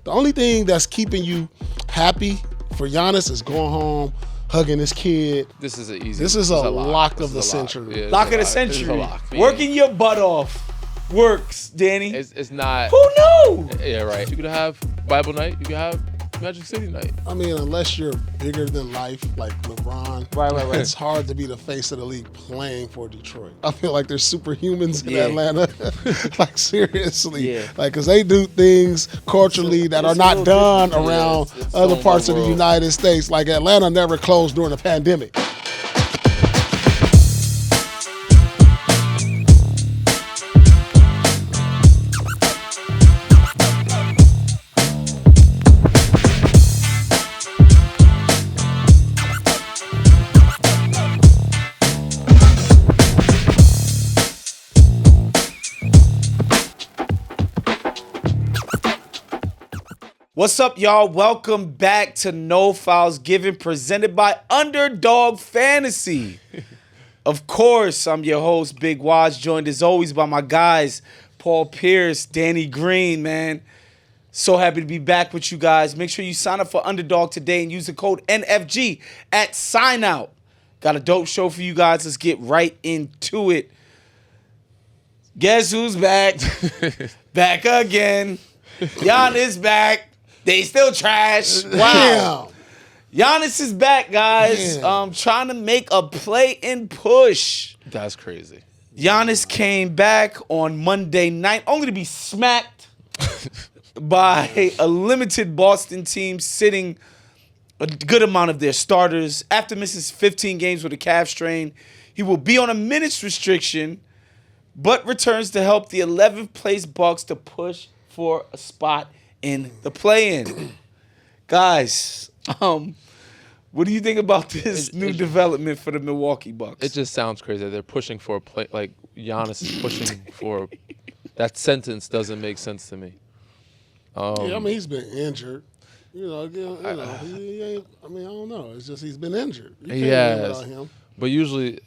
The only thing that's keeping you happy for Giannis is going home, hugging his kid. This is an easy. This is a lock of the century. Yeah, lock of the century. Working your butt off works, Danny. It's not. Who knew? Yeah, right. You could have Bible night. You could have Magic City night. I mean, unless you're bigger than life, like LeBron, right. It's hard to be the face of the league playing for Detroit. I feel like there's superhumans in Atlanta. Like, seriously. Yeah. Like, because they do things culturally that are not done around other parts of the United States. Like, Atlanta never closed during a pandemic. What's up, y'all? Welcome back to No Fouls Given, presented by Underdog Fantasy. Of course, I'm your host, Big Waj, joined as always by my guys, Paul Pierce, Danny Green, man. So happy to be back with you guys. Make sure you sign up for Underdog today and use the code NFG at signout. Got a dope show for you guys. Let's get right into it. Guess who's back? Back again. Giannis back. They still trash. Wow. Giannis is back, guys. Trying to make a play and push. That's crazy. Giannis came back on Monday night only to be smacked by a limited Boston team sitting a good amount of their starters. After missing 15 games with a calf strain, he will be on a minutes restriction, but returns to help the 11th place Bucks to push for a spot in the play-in. Guys, what do you think about this new development for the Milwaukee Bucks? It just sounds crazy. They're pushing for a play. Like, Giannis is pushing for. That sentence doesn't make sense to me. I mean, he's been injured. I don't know. It's just he's been injured. You can't win without him. But usually,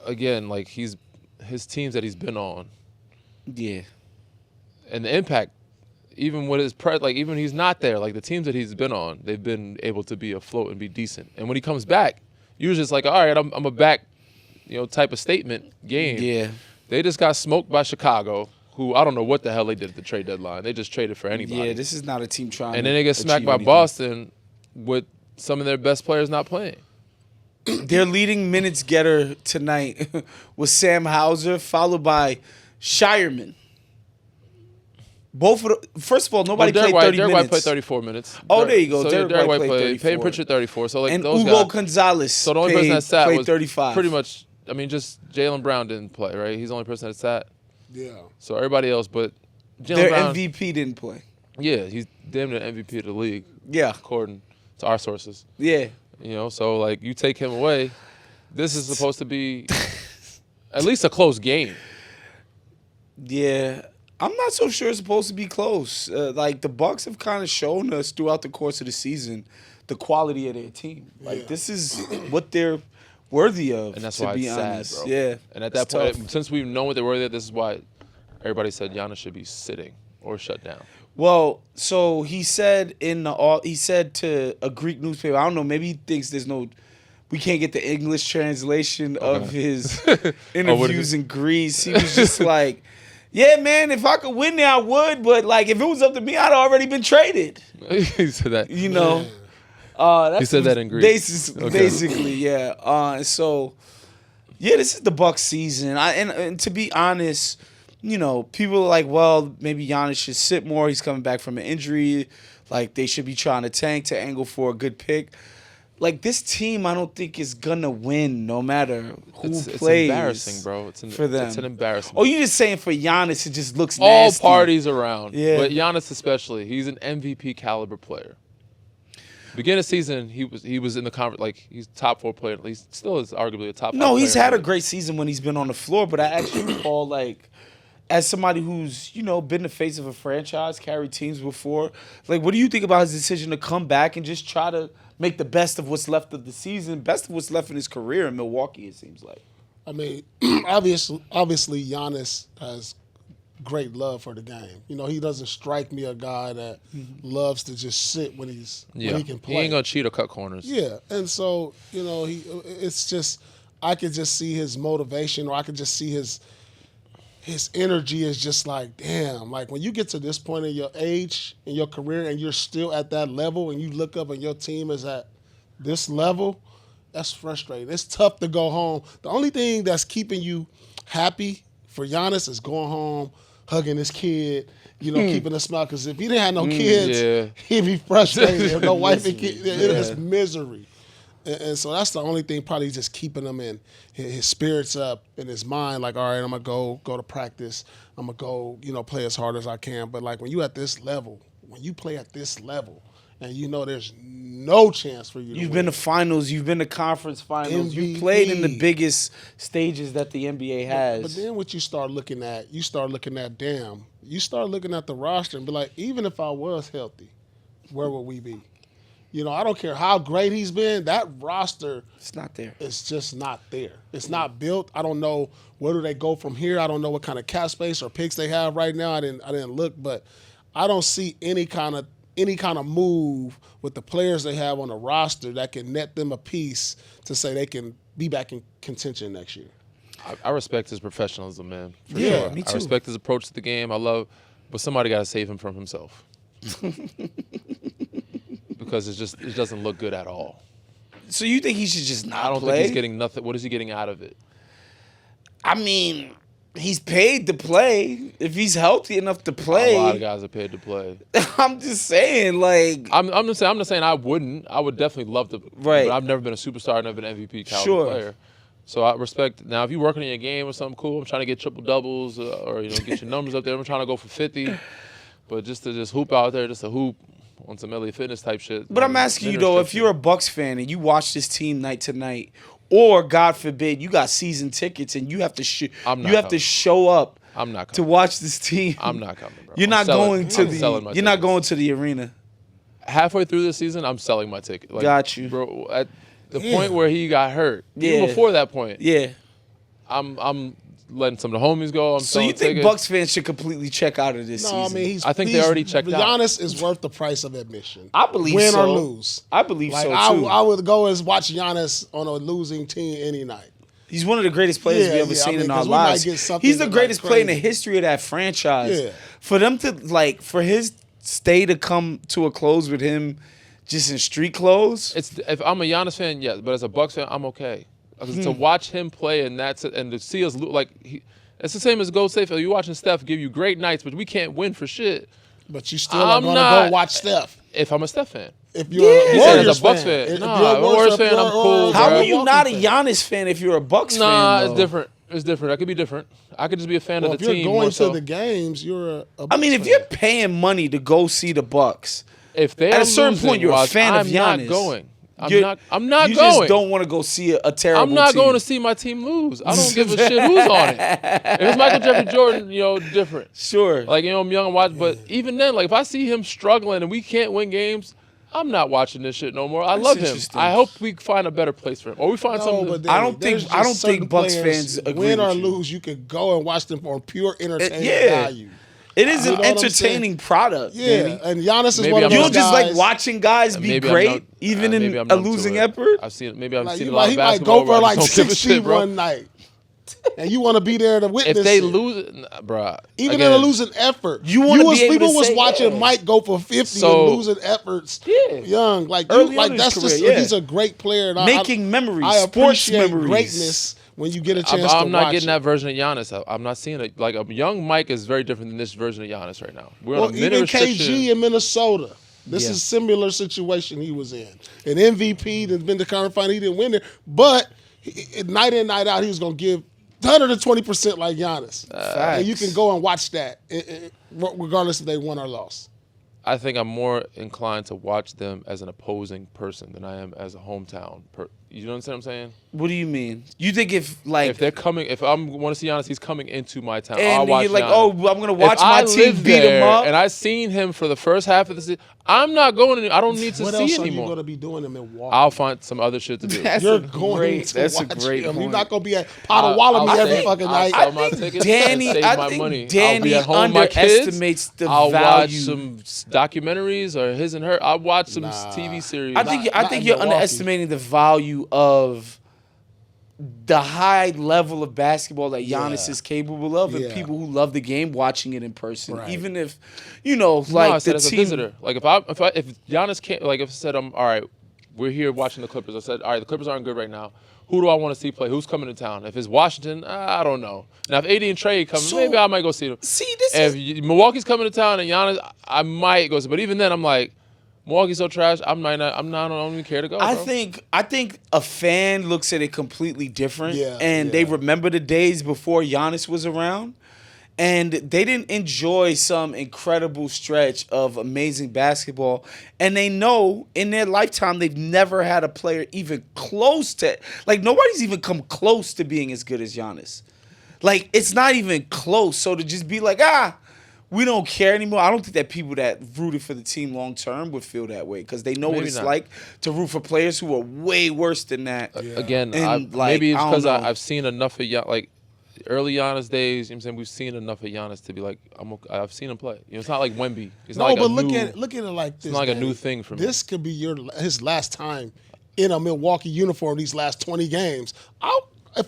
again, like his teams that he's been on. Yeah. And the impact. Even with his even when he's not there, like the teams that he's been on, they've been able to be afloat and be decent. And when he comes back, usually it's like, all right, I'm a back, type of statement game. Yeah. They just got smoked by Chicago, who I don't know what the hell they did at the trade deadline. They just traded for anybody. Yeah, this is not a team trying. And then they get smacked by Boston with some of their best players not playing. Their leading minutes getter tonight was Sam Hauser, followed by Shireman. First of all, nobody played 30 minutes. Derek White played 34 minutes. Oh, there you go. So Derek White played 34. Payne Pritchard 34. So and those Hugo guys, Gonzalez. So the only person that sat played was 35. Pretty much. I mean, just Jaylen Brown didn't play, right? He's the only person that sat. Yeah. So everybody else, but Their Brown, MVP didn't play. Yeah, he's damn near MVP of the league. Yeah, according to our sources. Yeah. So like you take him away, this is supposed to be at least a close game. Yeah. I'm not so sure it's supposed to be close. Like, the Bucks have kind of shown us throughout the course of the season the quality of their team. Like, this is what they're worthy of, and that's to why be it's honest. sad, bro. Yeah. And at that point, since we've known what they're worthy of, this is why everybody said Giannis should be sitting or shut down. Well, so he said to a Greek newspaper, I don't know, maybe he thinks we can't get the English translation of his interviews in Greece. He was just like, yeah, man, if I could win there, I would. But, like, if it was up to me, I'd already been traded. He said that. He said that in Greece. Basically, yeah. So, yeah, this is the Bucks season. And to be honest, people are like, well, maybe Giannis should sit more. He's coming back from an injury. Like, they should be trying to tank to angle for a good pick. Like, this team, I don't think is gonna win, no matter who plays. It's embarrassing, bro. For them. It's an embarrassment. Oh, you just saying for Giannis, it just looks all nasty. parties around. Yeah. But Giannis especially, he's an MVP caliber player. Beginning of season, he was in the conference, like he's top 4 player. He still is arguably a top 5 player. No, he's had a great season when he's been on the floor. But I actually recall, like, as somebody who's been the face of a franchise, carried teams before, like, what do you think about his decision to come back and just try to make the best of what's left of the season, best of what's left in his career in Milwaukee, it seems like? I mean, obviously Giannis has great love for the game. You know, he doesn't strike me a guy that loves to just sit when when he can play. He ain't gonna cheat or cut corners. Yeah, and so you know, it's just I could just see his motivation, or I could just see his energy is just like, damn, like when you get to this point in your age, in your career, and you're still at that level, and you look up and your team is at this level, that's frustrating. It's tough to go home. The only thing that's keeping you happy for Giannis is going home, hugging his kid, you know, keeping a smile. Because if he didn't have no kids, he'd be frustrated. No wife and kids, it's misery. And so that's the only thing probably just keeping him in his spirits up in his mind. Like, all right, I'm gonna go to practice. I'm gonna go, you know, play as hard as I can. But like when you at this level, when you play at this level, and you know there's no chance for you. You've been to finals. You've been to conference finals. MVP. You've played in the biggest stages that the NBA has. But then what you start looking at, you start looking at the roster and be like, even if I was healthy, where would we be? You know, I don't care how great he's been. That roster, it's not there. It's just not there. It's not built. I don't know where do they go from here. I don't know what kind of cap space or picks they have right now. I didn't look, but I don't see any kind of move with the players they have on the roster that can net them a piece to say they can be back in contention next year. I respect his professionalism, man. For Yeah, sure. me too. I respect his approach to the game. But somebody got to save him from himself. Because it doesn't look good at all. So you think he should just not play? I don't think he's getting nothing. What is he getting out of it? I mean, he's paid to play. If he's healthy enough to play. A lot of guys are paid to play. I'm just saying, like. I'm just saying I wouldn't. I would definitely love to. Right. But I've never been a superstar, never been an MVP caliber player. So I respect. Now, if you're working in your game or something cool, I'm trying to get triple doubles or get your numbers up there. I'm trying to go for 50. But just to hoop out there, just to hoop on some LA Fitness type shit. But I'm asking you though, if you're a Bucks fan and you watch this team night to night, or God forbid you got season tickets and you have to show up. I'm not coming to watch this team. I'm not coming, bro. You're not going to the arena. Halfway through this season, I'm selling my ticket. Like, got you, bro. At the point where he got hurt, even before that point, I'm letting some of the homies go. So you think tickets. Bucks fans should completely check out of this season? I mean, I think they already checked out. Giannis is worth the price of admission. I believe win so. or lose. I believe so too. I would go and watch Giannis on a losing team any night. He's one of the greatest players we've ever seen in our lives. He's the greatest player in the history of that franchise. Yeah. For them to for his stay to come to a close with him just in street clothes. If I'm a Giannis fan, yes, but as a Bucks fan, I'm okay. To watch him play and to see us it's the same as Golden State. You watching Steph give you great nights, but we can't win for shit. But you still are going to go watch Steph. If I'm a Steph fan. If you're a Warriors fan. If you're a Warriors fan, I'm cool. How are you not a Giannis fan if you're a Bucks fan? Nah, it's different. It's different. I could be different. I could just be a fan of the team. If you're going to the games, you're a Bucks fan. if you're paying money to go see the Bucks, if they at a certain point you're a fan of Giannis. I'm not going. I'm not you going. You just don't want to go see a terrible I'm not team. going to see my team lose. I don't give a shit who's on it. If it's Michael Jeffrey Jordan, different. Sure. I'm young and watch, but even then, if I see him struggling and we can't win games, I'm not watching this shit no more. I love him. I hope we find a better place for him, or we find something. But I don't think Bucks fans agree win or with you. lose. You could go and watch them for pure entertainment value. It is an entertaining product. Yeah, Danny. and Giannis is Maybe one of You those don't just guys. like watching guys be great, even in a losing effort. I've seen a lot He of might basketball. go for where I just don't give a 60 shit, bro. one night, and you want to be there to witness. If they it. lose, bro, Even in a losing effort, you want to be able people to was say, watching Mike go for 50 So- and losing efforts. Yeah. Young, Early on in his that's career, just yeah. he's a great player. And Making memories, I sports appreciate memories. greatness when you get a chance I'm to not watch getting it. that version of Giannis. I'm not seeing it. Like a young Mike is very different than this version of Giannis right now. We're on a minute Even restriction. KG in Minnesota. This Yeah. is a similar situation he was in. An MVP that's been to conference final, he didn't win there. But night in, night out, he was going to give 120% like Giannis. And you can go and watch that, regardless if they won or lost. I think I'm more inclined to watch them as an opposing person than I am as a hometown You understand what I'm saying? What do you mean? You think if They're coming, if I want to see Giannis, he's coming into my town. and I'll watch you're like, Giannis. oh, I'm gonna watch If my I team live beat him there up. and I seen him for the first half of the season, I'm not going. I don't need to What see else are you anymore. going to be doing in Milwaukee? I'll find some other shit to do. You're going to That's a watch great him. You're point. not going to be at Potawatomi I'll every save- fucking I'll night. sell my tickets Danny, and save I my think money. I'll Danny be at home with my kids. underestimates the I'll watch value. some documentaries or his and her. I'll watch some TV series. I think not in you're Milwaukee. underestimating the value of the high level of basketball that Giannis Yeah. is capable of, and Yeah. people who love the game watching it in person. Right. Even if, No, like I said the as a team. visitor. Like if Giannis can't, like if I said all right, we're here watching the Clippers. I said all right, the Clippers aren't good right now. Who do I want to see play? Who's coming to town? If it's Washington, I don't know. Now if AD and Trae come, So- maybe I might go see them. See, this If is Milwaukee's coming to town and Giannis, I might go see. But even then, I'm like, Milwaukee's so trash. I don't even care to go. I bro. think a fan looks at it completely different, Yeah, and they yeah. remember the days before Giannis was around, and they didn't enjoy some incredible stretch of amazing basketball, and they know in their lifetime they've never had a player even close to, like nobody's even come close to being as good as Giannis. Like it's not even close. So to just be like, we don't care anymore. I don't think that people that rooted for the team long term would feel that way because they know what Maybe it's not. like to root for players who are way worse than that. Again, And, maybe it's I don't because know. I've seen enough of like early Giannis days. You know what I'm saying? We've seen enough of Giannis to be like, I've seen him play. You know, it's not like Wemby. It's No, not like but a look new, at it like this. It's not like a Danny. new thing for me. This could be his last time in a Milwaukee uniform these last 20 games.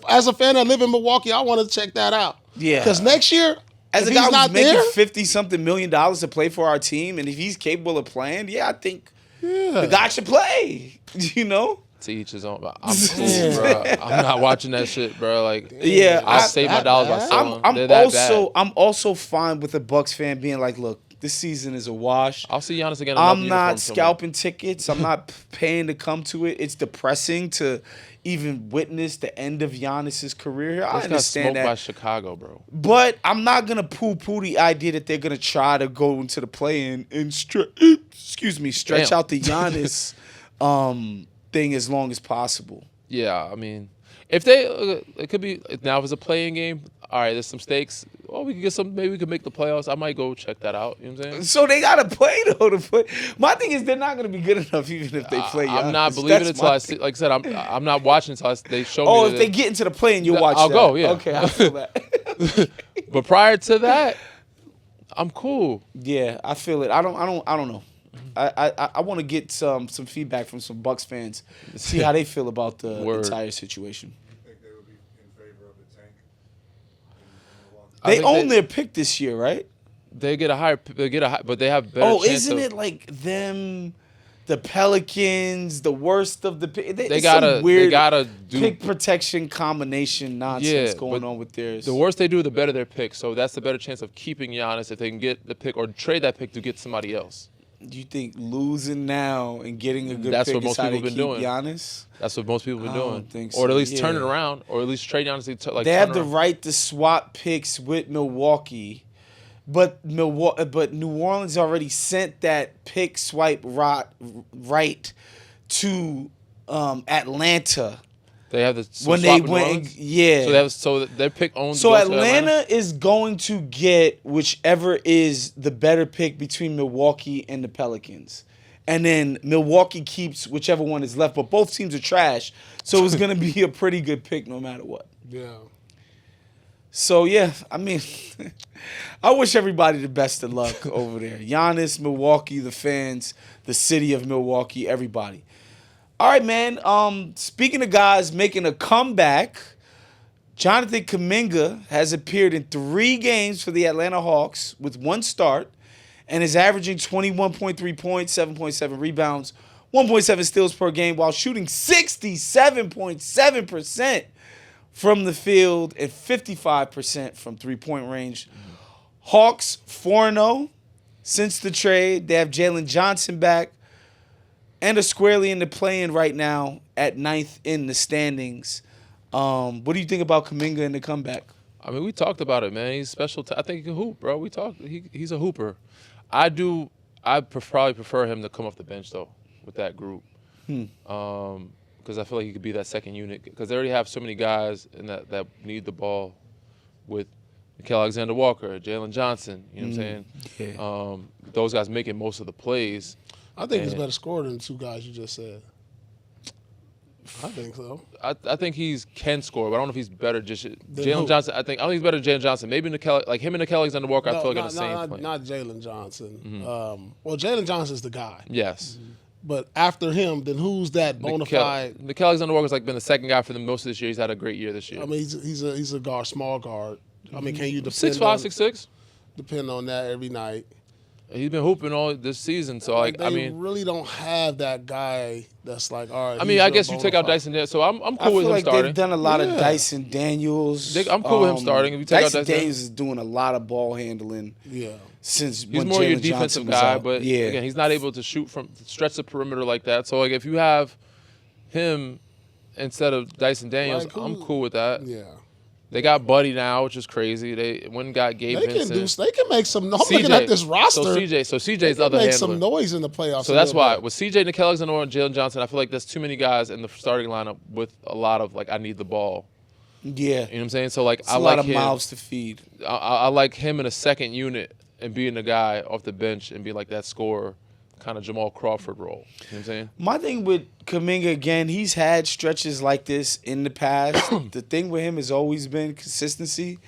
As a fan that live in Milwaukee, I want to check that out. Yeah. Because next year, As if a he's guy who's not making there, $50-something million to play for our team, and if he's capable of playing, I think yeah. the guy should play. You know? To each his own. But I'm cool, bro. I'm not watching that shit, bro. Like, Yeah, I'll I- save my dollars by bad? selling. They're that bad. I'm also fine with a Bucks fan being like, look, this season is a wash. I'll see Giannis again. in another I'm uniform not somewhere. scalping tickets. I'm not paying to come to it. It's depressing to even witness the end of Giannis's career. I Just got understand smoked by that. Chicago, bro. But I'm not going to poo-poo the idea that they're going to try to go into the play-in and stretch Damn. out the Giannis thing as long as possible. Yeah, I mean, if they, it could be now if it's a playing game. All right, there's some stakes. Well, we could get some. Maybe we could make the playoffs. I might go check that out. You know what I'm saying? So they got to play, though. To play. My thing is they're not going to be good enough even if they play Giannis. I'm not believing That's it until my I see. Like I said, I'm not watching until they show me. Oh, that if they get into the play-in, you'll watch I'll that. go, yeah. Okay, I feel that. But prior to that, I'm cool. Yeah, I feel it. I don't know. I want to get some feedback from some Bucks fans, see how they feel about the Word. entire situation. You think they would be in favor of the tank? in Milwaukee? I They think own their pick this year, right? They get a higher. But they have better. Oh, chance isn't of, it like them, the Pelicans, the worst of the pick? They it's some gotta. weird They gotta do. pick protection combination nonsense going but on with theirs. The worse they do, the better their pick. So that's the better chance of keeping Giannis if they can get the pick or trade that pick to get somebody else. Do you think losing now and getting a good That's pick what is most how people they been keep doing. Giannis? That's what most people have been I doing. don't think Or so, at least turn it yeah. around, or at least trade Giannis. They have turn the around. right to swap picks with Milwaukee, but New Orleans already sent that pick swipe right to Atlanta They have the when they went. Yeah. So their pick owns. So goes to Atlanta is going to get whichever is the better pick between Milwaukee and the Pelicans. And then Milwaukee keeps whichever one is left. But both teams are trash. So it's going to be a pretty good pick no matter what. Yeah. So, yeah, I mean, I wish everybody the best of luck over there. Giannis, Milwaukee, the fans, the city of Milwaukee, everybody. All right, man. Speaking of guys making a comeback, Jonathan Kuminga has appeared in 3 games for the Atlanta Hawks with 1 start and is averaging 21.3 points, 7.7 rebounds, 1.7 steals per game while shooting 67.7% from the field and 55% from three-point range. Hawks 4-0 since the trade. They have Jalen Johnson back and are squarely in the play-in right now at 9th in the standings. What do you think about Kuminga and the comeback? I mean, we talked about it, man. He's special. I think he can hoop, bro. We talked. He's a hooper. I probably prefer him to come off the bench though with that group. Because because I feel like he could be that second unit. Because they already have so many guys in that need the ball with Nickeil Alexander-Walker, Jalen Johnson. You know what I'm saying? Yeah. Those guys making most of the plays. I think he's better scorer than the two guys you just said. I think so. I think he can score, but I don't know if he's better. Just who? Jalen Johnson. I don't think he's better than Jalen Johnson. Maybe Nickeil, like him and Nickeil Alexander-Walker. I feel like on the same plane. Not Jalen Johnson. Well, Jalen Johnson's the guy. Yes. But after him, then who's that bona fide? Nickeil Alexander-Walker's like been the second guy for them most of this year. He's had a great year this year. I mean, he's a guard, small guard. I mean, can you depend 6'5", on 6'6"? depend on that every night? He's been hooping all this season, so They really don't have that guy that's like, all right. I mean, I guess you take out Dyson Daniels, so I'm cool with him like starting. they've done a lot of Dyson Daniels. I'm cool with him starting. If you take out Dyson Dyson Daniels is doing a lot of ball handling. Yeah. Since He's when more your Jalen defensive Johnson was guy, out. but again, he's not able to shoot from stretch the perimeter like that. So like if you have him instead of Dyson Daniels, Like, I'm cool with that. Yeah. They got Buddy now, which is crazy. They went and got Gabe Vincent. They can make some. I'm looking at this roster. So CJ's the other make handler. some noise in the playoffs. So that's why with CJ, Nickeil Alexander, and Jalen Johnson, I feel like there's too many guys in the starting lineup with a lot of like I need the ball. Yeah. You know what I'm saying? So like It's I a like lot of him. mouths to feed. I like him in a second unit and being the guy off the bench and being like that scorer, kind of Jamal Crawford role. You know what I'm saying? My thing with Kuminga, again, he's had stretches like this in the past. The thing with him has always been consistency.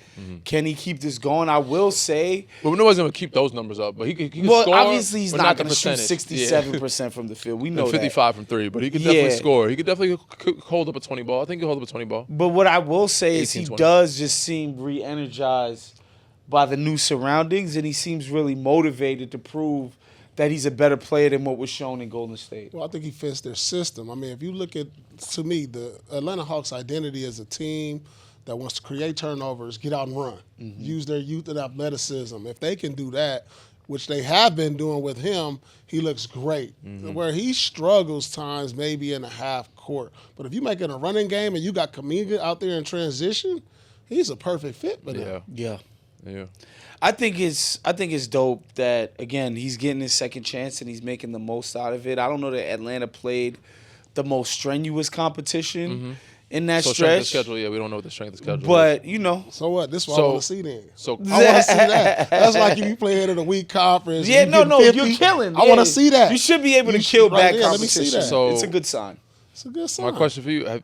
Can he keep this going? I will say. But nobody's going to keep those numbers up. But he can Well, score, obviously he's but not going the to shoot percentage. 67% from the field. We know And that. 55 from three. But he could definitely score. He could definitely hold up a 20 ball. I think he'll hold up a 20 ball. But what I will say is 18, he 20. does just seem re-energized by the new surroundings, and he seems really motivated to prove that he's a better player than what was shown in Golden State. Well, I think he fits their system. I mean, if you look at, to me, the Atlanta Hawks' identity as a team that wants to create turnovers, get out and run, use their youth and athleticism. If they can do that, which they have been doing with him, he looks great. Where he struggles times maybe in a half court. But if you make it a running game and you got Kuminga out there in transition, he's a perfect fit for them. Yeah. Yeah. I think it's dope that, again, he's getting his second chance and he's making the most out of it. I don't know that Atlanta played the most strenuous competition in that So strength of stretch. schedule, we don't know what the strength of schedule is. But, you know. So what? This is what I want to see then. So I want to see that. That's like if you play head of the week conference. Yeah, you no, get 50. you're killing. I want to see that. You should be able to You kill should- bad right, yeah, let me see competition. that. So- It's a good sign. It's a good sign. my question for you,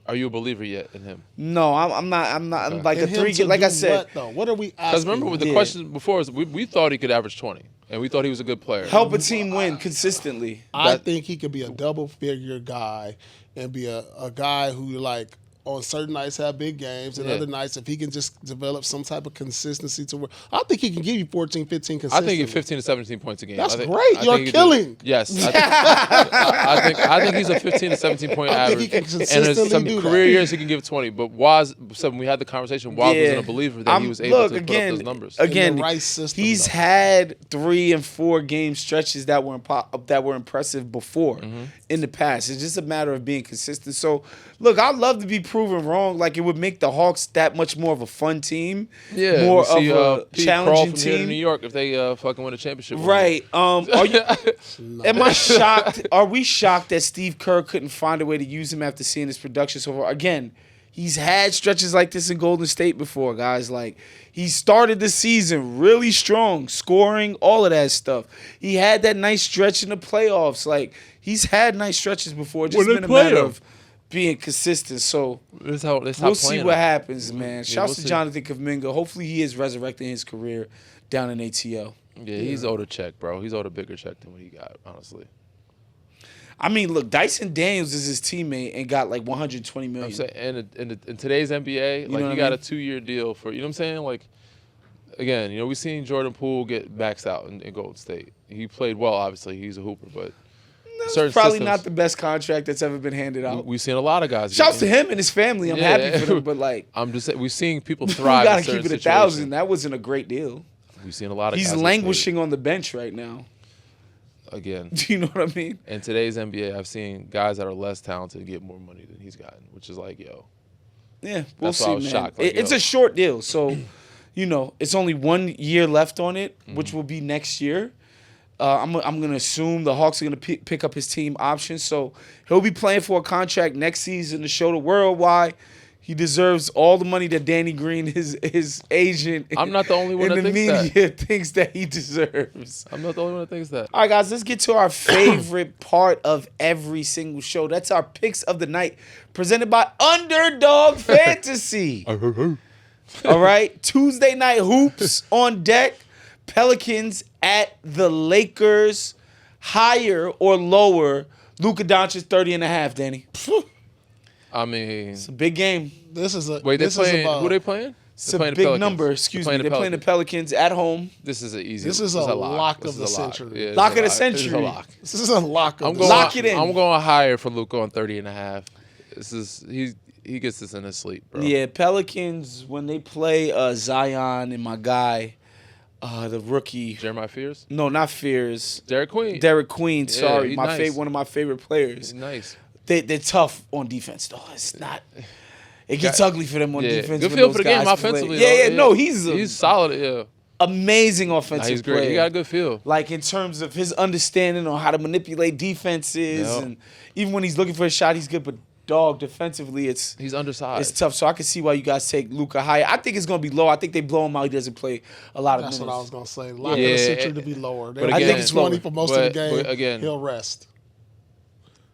are you a believer yet in him? No, I'm not. I'm like And a him three. to Like I do said, what, though? What are we asking? Because remember, with the Yeah. question before, is we thought he could average 20, and we thought he was a good player. help a team win consistently. I think he could be a double-figure guy and be a guy who, like, on certain nights have big games and Yeah. other nights, if he can just develop some type of consistency to where I think he can give you 14, 15 I consistently. think he's 15 to 17 points a game. That's I think, great. I You're think he could killing. do- Yes. I think he's a 15 to 17 point I think average. he can And there's consistently some do that. career years he can give 20. But Waz, so when we had the conversation, Waz wasn't a believer that he was able to put up those numbers. Again, In the right system, he's though. had 3 and 4 game stretches that were impressive before in the past. It's just a matter of being consistent. So, look, I'd love to be proven wrong. Like, it would make the Hawks that much more of a fun team, Yeah, more we see, of a Pete challenging Crawl from here to New team. York if they fucking win a championship. Right. Are you? Am I shocked? Are we shocked that Steve Kerr couldn't find a way to use him after seeing his production so far? Again, he's had stretches like this in Golden State before, guys. Like, he started the season really strong, scoring, all of that stuff. He had that nice stretch in the playoffs. Like, he's had nice stretches before. It's just When been they a play matter him. of being consistent. So That's how we'll see what happens, man. Yeah, Shouts we'll to see. Jonathan Kuminga. Hopefully he is resurrecting his career down in ATL. Yeah, he's owed a check, bro. He's owed a bigger check than what he got, honestly. I mean, look, Dyson Daniels is his teammate and got like $120 million. I'm saying, and in today's NBA, know like what you I got mean? a 2-year deal for, you know what I'm saying? Like, again, you know, we've seen Jordan Poole get maxed out in Golden State. He played well, obviously. He's a hooper, but certain Probably systems, not the best contract that's ever been handed out. we've seen a lot of guys. Shouts to get- him and his family. I'm Yeah. happy for him, but like, I'm just saying, we've seen people we thrive. gotta in certain keep it situations. 1,000. That wasn't a great deal. We've seen a lot of He's guys get languishing on the bench right now. paid. Again. Do you know what I mean? In today's NBA, I've seen guys that are less talented get more money than he's gotten, which is like, yo. Yeah, we'll That's why see, I was man. shocked, like, It's yo. a short deal, so you know it's only 1 year left on it, which will be next year. I'm going to assume the Hawks are going to pick up his team option. So he'll be playing for a contract next season to show the world why he deserves all the money that Danny Green, his agent, I'm not the only one in that the thinks media thinks that he deserves. I'm not the only one that thinks that. All right, guys, let's get to our favorite part of every single show. That's our picks of the night, presented by Underdog Fantasy. All right, Tuesday night hoops on deck. Pelicans at the Lakers. Higher or lower? Luka Doncic 30.5. Danny, I mean, it's a big game. This is a wait, this they're is playing. about, Who they playing? It's They're a playing the big Pelicans. number. Excuse me. They're playing the Pelicans at home. This is an easy. This is a lock of the century. Yeah, it's Lock a of the This is a century. lock. This is a lock of I'm the going. Lock it in. I'm going higher for Luka on 30.5. This is he gets this in his sleep, bro. Yeah, Pelicans when they play Zion and my guy, the rookie. Jeremiah Fears, No, not Fears. Derek Queen. Derek Queen. Yeah, Sorry, he's my nice. one of my favorite players. He's nice. They're tough on defense though. It's not. It gets ugly for them on Yeah, defense. good when feel those for the game guys play. offensively. Yeah, though. no, he's solid. Yeah, amazing nah, offensive he's great. player. He got a good feel. Like in terms of his understanding on how to manipulate defenses, Yep. and even when he's looking for a shot, he's good. But dog, defensively, it's He's undersized. tough. So I can see why you guys take Luka higher. I think it's gonna be low. I think they blow him out. He doesn't play a lot of That's minutes. what I was gonna say. Lock Yeah, of the century to be lower. but I think again- it's 20 for most of the but game. again- He'll rest.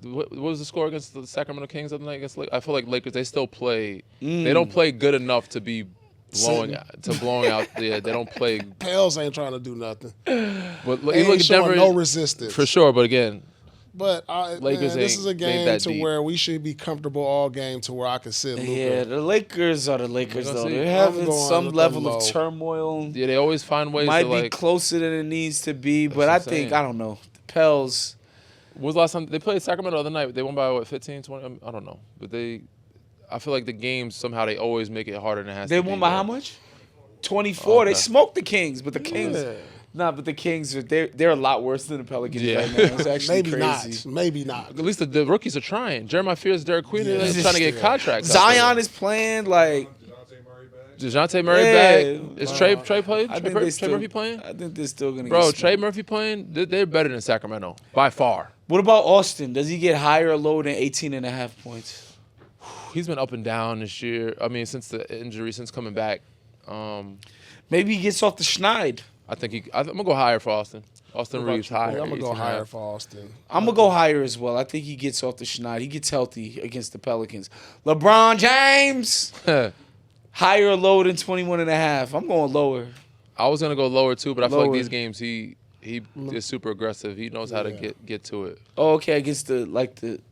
What was the score against the Sacramento Kings the other night? I feel like Lakers. They still play. They don't play good enough to be blowing out. Yeah, they don't play. Pels ain't trying to do nothing. But They you look ain't at showing Denver no resistance. for sure. But again, But Lakers this ain't- is a ain't game that to deep. where we should be comfortable all game to where I can sit Luka. Yeah, the Lakers are the Lakers We're gonna though. see. They're having I'm going some with level the of low. turmoil. yeah, they always find ways Might to be like. closer than it needs to be, but what I I'm think saying. I don't know. The Pels. When was the last time they played Sacramento the other night? They won by what, 15, 20? I don't know, but I feel like the games somehow they always make it harder than it has They to won be, by bro. how much? 24. They Okay. smoked the Kings, but the Kings. Yeah. But the Kings they're a lot worse than the Pelicans Yeah. right now. It's actually Maybe crazy. not. Maybe not. At least the rookies are trying. Jeremiah Fears, Derek Queen, Yeah. they're trying to get contracts. out Zion there. is playing like. DeJounte Murray back. DeJounte Murray Yeah. back. Is Trey playing? I think Trey they still, Murphy playing? I think they're still gonna. Bro, get Trey smoked. Murphy playing? They're better than Sacramento by far. What about Austin? Does he get higher or lower than 18.5 points? He's been up and down this year. I mean, since the injury, since coming back. Maybe he gets off the schneid. I'm gonna go higher for Austin. Austin Reeves higher. I'm gonna go 18.5. higher for Austin. I'm gonna go higher as well. I think he gets off the schneid. He gets healthy against the Pelicans. LeBron James higher or lower than 21.5. I'm going lower. I was gonna go lower too, but I feel like Lower. these games he is super aggressive. He knows how to Yeah. get to it. Oh, okay, against the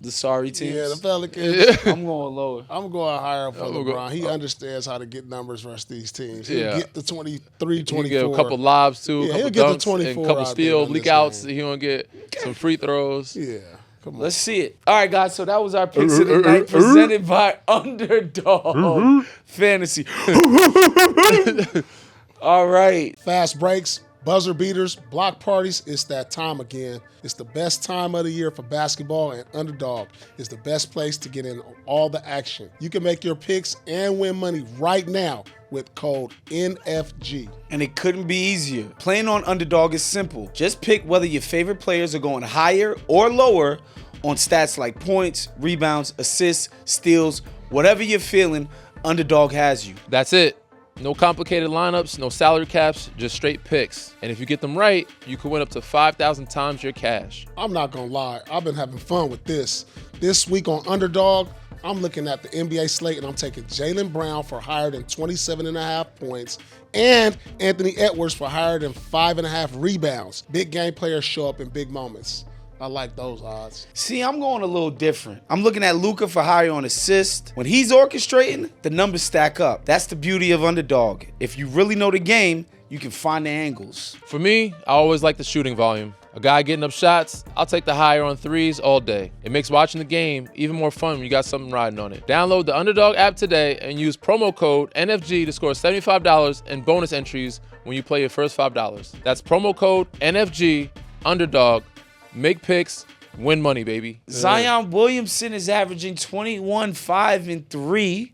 sorry teams. Yeah, the Pelicans. I'm going lower. I'm going higher for I'm gonna go- LeBron. He understands how to get numbers versus these teams. He'll Yeah. get the 23, He 24. get a couple lobs too, Yeah, a he'll couple get the dunks, 24 and a couple out steal, there in leak this outs. game. He gonna get some free throws. Yeah, come on. Let's see it. All right, guys. So that was our picks of the night presented by Underdog Fantasy. All right. Fast breaks, buzzer beaters, block parties. It's that time again. It's the best time of the year for basketball, and Underdog is the best place to get in on all the action. You can make your picks and win money right now with code NFG. And it couldn't be easier. Playing on Underdog is simple. Just pick whether your favorite players are going higher or lower on stats like points, rebounds, assists, steals, whatever you're feeling, Underdog has you. That's it. No complicated lineups, no salary caps, just straight picks. And if you get them right, you can win up to 5,000 times your cash. I'm not gonna lie, I've been having fun with this. This week on Underdog, I'm looking at the NBA slate and I'm taking Jaylen Brown for higher than 27.5 points and Anthony Edwards for higher than 5.5 rebounds. Big game players show up in big moments. I like those odds. See, I'm going a little different. I'm looking at Luka for higher on assist. When he's orchestrating, the numbers stack up. That's the beauty of Underdog. If you really know the game, you can find the angles. For me, I always like the shooting volume. A guy getting up shots, I'll take the higher on threes all day. It makes watching the game even more fun when you got something riding on it. Download the Underdog app today and use promo code NFG to score $75 in bonus entries when you play your first $5. That's promo code NFG, Underdog. Make picks, win money, baby. Zion Williamson is averaging 21, 5, and 3.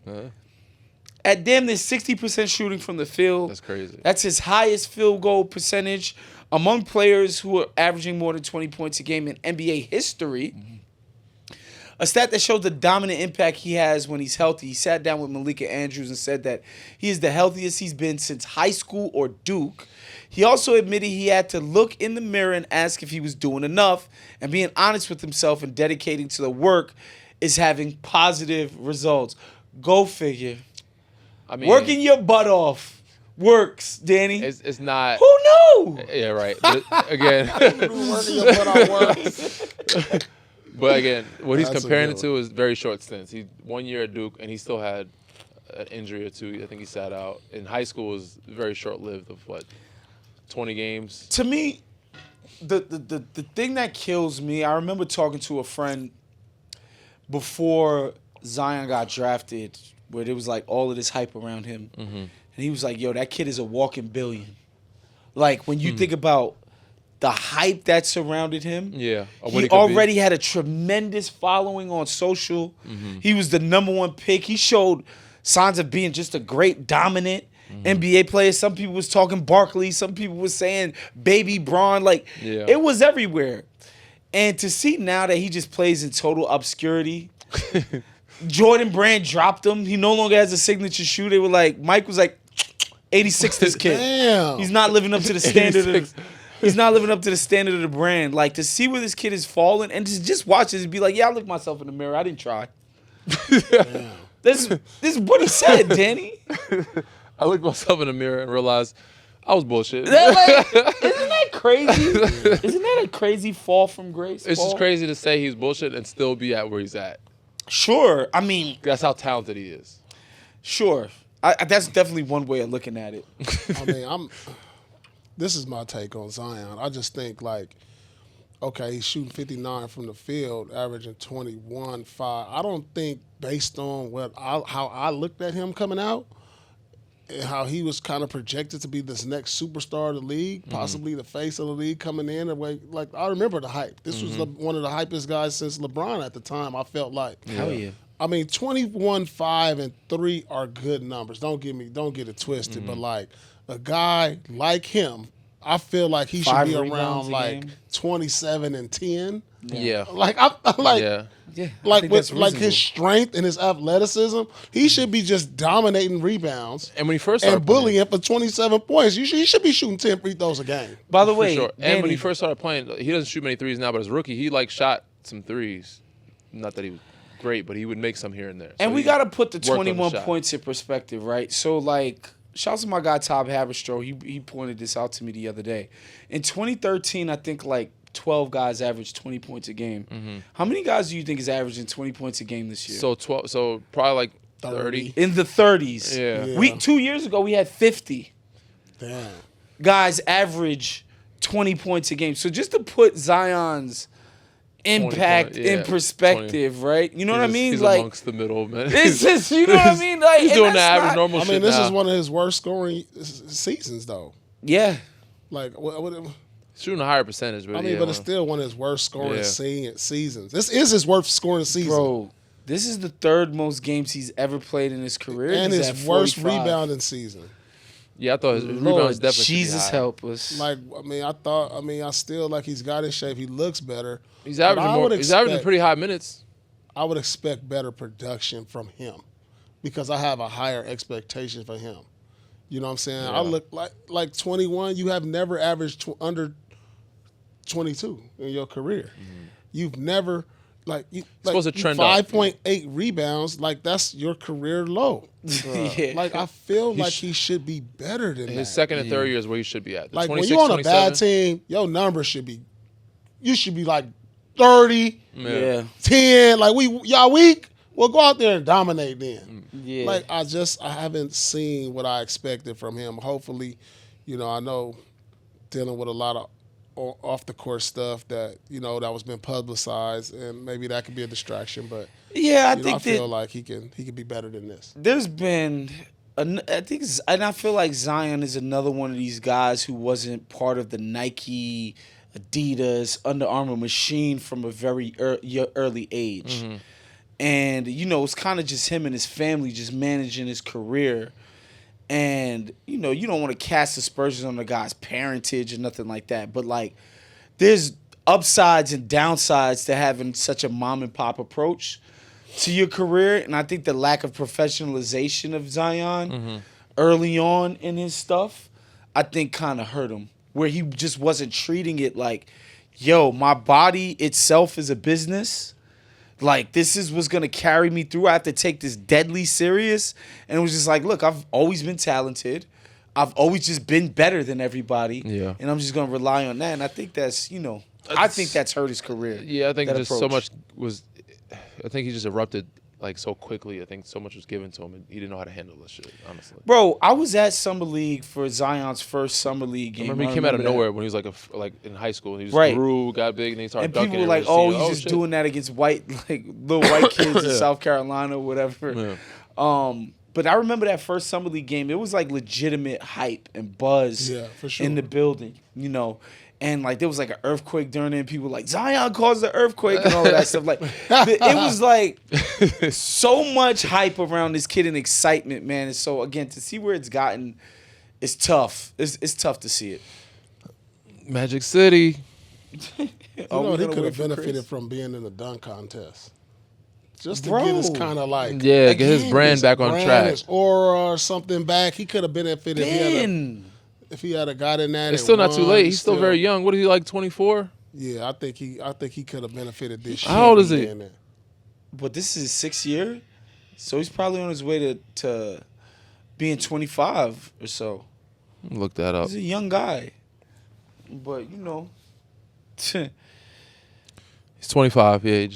At damn near 60% shooting from the field. That's crazy. That's his highest field goal percentage Among players who are averaging more than 20 points a game in NBA history, a stat that shows the dominant impact he has when he's healthy. He sat down with Malika Andrews and said that he is the healthiest he's been since high school or Duke. He also admitted he had to look in the mirror and ask if he was doing enough, and being honest with himself and dedicating to the work is having positive results. Go figure. I mean, Working your butt off works, Danny. it's not. Who knew? Yeah, right. But again, Working your butt off works. but again, what he's That's a comparing good it to is very short stints. He 1 year at Duke, and he still had an injury or two. I think he sat out. In high school, was very short-lived. Of what, 20 games. To me, the thing that kills me, I remember talking to a friend before Zion got drafted, where there was like all of this hype around him. Mm-hmm. And he was like, yo, that kid is a walking billion. Like, when you think about the hype that surrounded him, Yeah. Or what he he could already had a tremendous following on social. He was the number one pick. He showed signs of being just a great, dominant NBA player. Some people was talking Barkley. Some people was saying Baby Braun. Like, Yeah. it was everywhere. And to see now that he just plays in total obscurity, Jordan Brand dropped him. He no longer has a signature shoe. They were like, Mike was like, 86 this kid. Damn. He's not living up to the standard 86. He's not living up to the standard of the brand. Like, to see where this kid is falling and just watch this and be like, yeah, I look myself in the mirror. I didn't try. This is what he said, Danny. I looked myself in the mirror and realized I was bullshit. Isn't that crazy? Isn't that a crazy fall from grace? It's fall? just crazy to say he's bullshit and still be at where he's at. Sure. I mean, That's how talented he is. sure. That's definitely one way of looking at it. I mean, this is my take on Zion. I just think, like, okay, he's shooting 59 from the field, averaging 21.5. I don't think, based on how I looked at him coming out, and how he was kind of projected to be this next superstar of the league, possibly the face of the league coming in. Like, I remember the hype. This was one of the hypest guys since LeBron at the time, I felt like. Hell yeah. I mean, 21, 5, and 3 are good numbers. Don't get it twisted. But, like, a guy like him, I feel like he should 5 be rebounds around, a like, game. 27 and 10. Yeah. Like, I'm like, Yeah. Yeah. like with like his strength and his athleticism, he should be just dominating rebounds And when he first started and bullying for 27 points. He should be shooting 10 free throws a game. By the For way, sure. And when Danny, he first started playing, he doesn't shoot many threes now, but as a rookie, he like shot some threes. Not that he was great, but he would make some here and there. and So we he got to put the worked on the 21 shot. points in perspective, right? So, like, shouts to my guy, Todd Haberstroh. He pointed this out to me the other day. In 2013, I think, like, 12 guys averaged 20 points a game. How many guys do you think is averaging 20 points a game this year? So 12. So probably like 30. In the 30s. Yeah. 2 years ago, we had 50 Damn. guys average 20 points a game. So just to put Zion's impact point, yeah, in perspective, right? You know what I mean? He's Like, amongst the middle, man. it's just, you know what I mean? Like, He's and doing the that's average not- normal I shit mean, this now. is one of his worst scoring seasons, though. Yeah. Like, Shooting a higher percentage, but I mean, yeah, but it's still one of his worst scoring seasons. This is his worst scoring season. Bro, this is the third most games he's ever played in his career. And He's his at worst 45. rebounding season. Yeah, I thought his rebound Lord was definitely Jesus should be high. help us. Like, I still like he's got his shape. He looks better. He's But averaging I more. would He's averaging expect- pretty high minutes. I would expect better production from him because I have a higher expectation for him. You know what I'm saying? Yeah. I look like 21. You have never averaged under 22 in your career. You've never supposed to trend up. 5.8 rebounds. Like, that's your career low. Yeah. Like, I feel like he should be better than His that. second and third year is where he should be at. The Like, when 26, you're on a bad 27. team, your numbers you should be like 30, Yeah. 10. Like, y'all weak? Well, go out there and dominate then. Yeah. Like, I haven't seen what I expected from him. Hopefully, I know dealing with a lot of off the court stuff that that was been publicized, and maybe that could be a distraction. But yeah, I feel like he can be better than this. there's been, and I feel like Zion is another one of these guys who wasn't part of the Nike, Adidas, Under Armour machine from a very early age. And, it's kind of just him and his family just managing his career. And, you know, you don't want to cast aspersions on the guy's parentage or nothing like that. But, like, there's upsides and downsides to having such a mom and pop approach to your career. And I think the lack of professionalization of Zion early on in his stuff, I think kind of hurt him. Where he just wasn't treating it like, yo, my body itself is a business. Like, this is what's going to carry me through. I have to take this deadly serious. And it was just like, look, I've always been talented. I've always just been better than everybody. Yeah. And I'm just going to rely on that. And I think that's, you know, I think that's hurt his career. Yeah, I think that just approach. so much was. I think he just erupted like so quickly. I think so much was given to him, and he didn't know how to handle this shit. Honestly, Bro, I was at Summer League for Zion's first Summer League game. I remember he came out of that. nowhere when he was like in high school. And he just Right. grew, got big, and he started And dunking. people were like, everybody oh, was he's just shit. doing that against little white kids in Yeah. South Carolina or whatever. Yeah. But I remember that first Summer League game. It was like legitimate hype and buzz Yeah, for sure. in the building, you know. And like there was like an earthquake during it, and people were like, Zion caused the earthquake and all of that stuff. Like it was like so much hype around this kid and excitement, man. And so again, to see where it's gotten, it's tough. It's tough to see it. Magic City. You Are know, we he gonna could wait have for benefited Chris? from being in the dunk contest. Just to Bro. get his kind of like Yeah, get his brand back on brand, track. his aura or something back. He could have benefited Ben. if he had a got in that. It's and still not too won, late. He's still very young. What is he, like 24? Yeah, I think he could have benefited this year. How old is from he? being there. But this is his 6th year, so he's probably on his way to being 25 or so. Look that up. He's a young guy, but you know, He's 25. Yeah,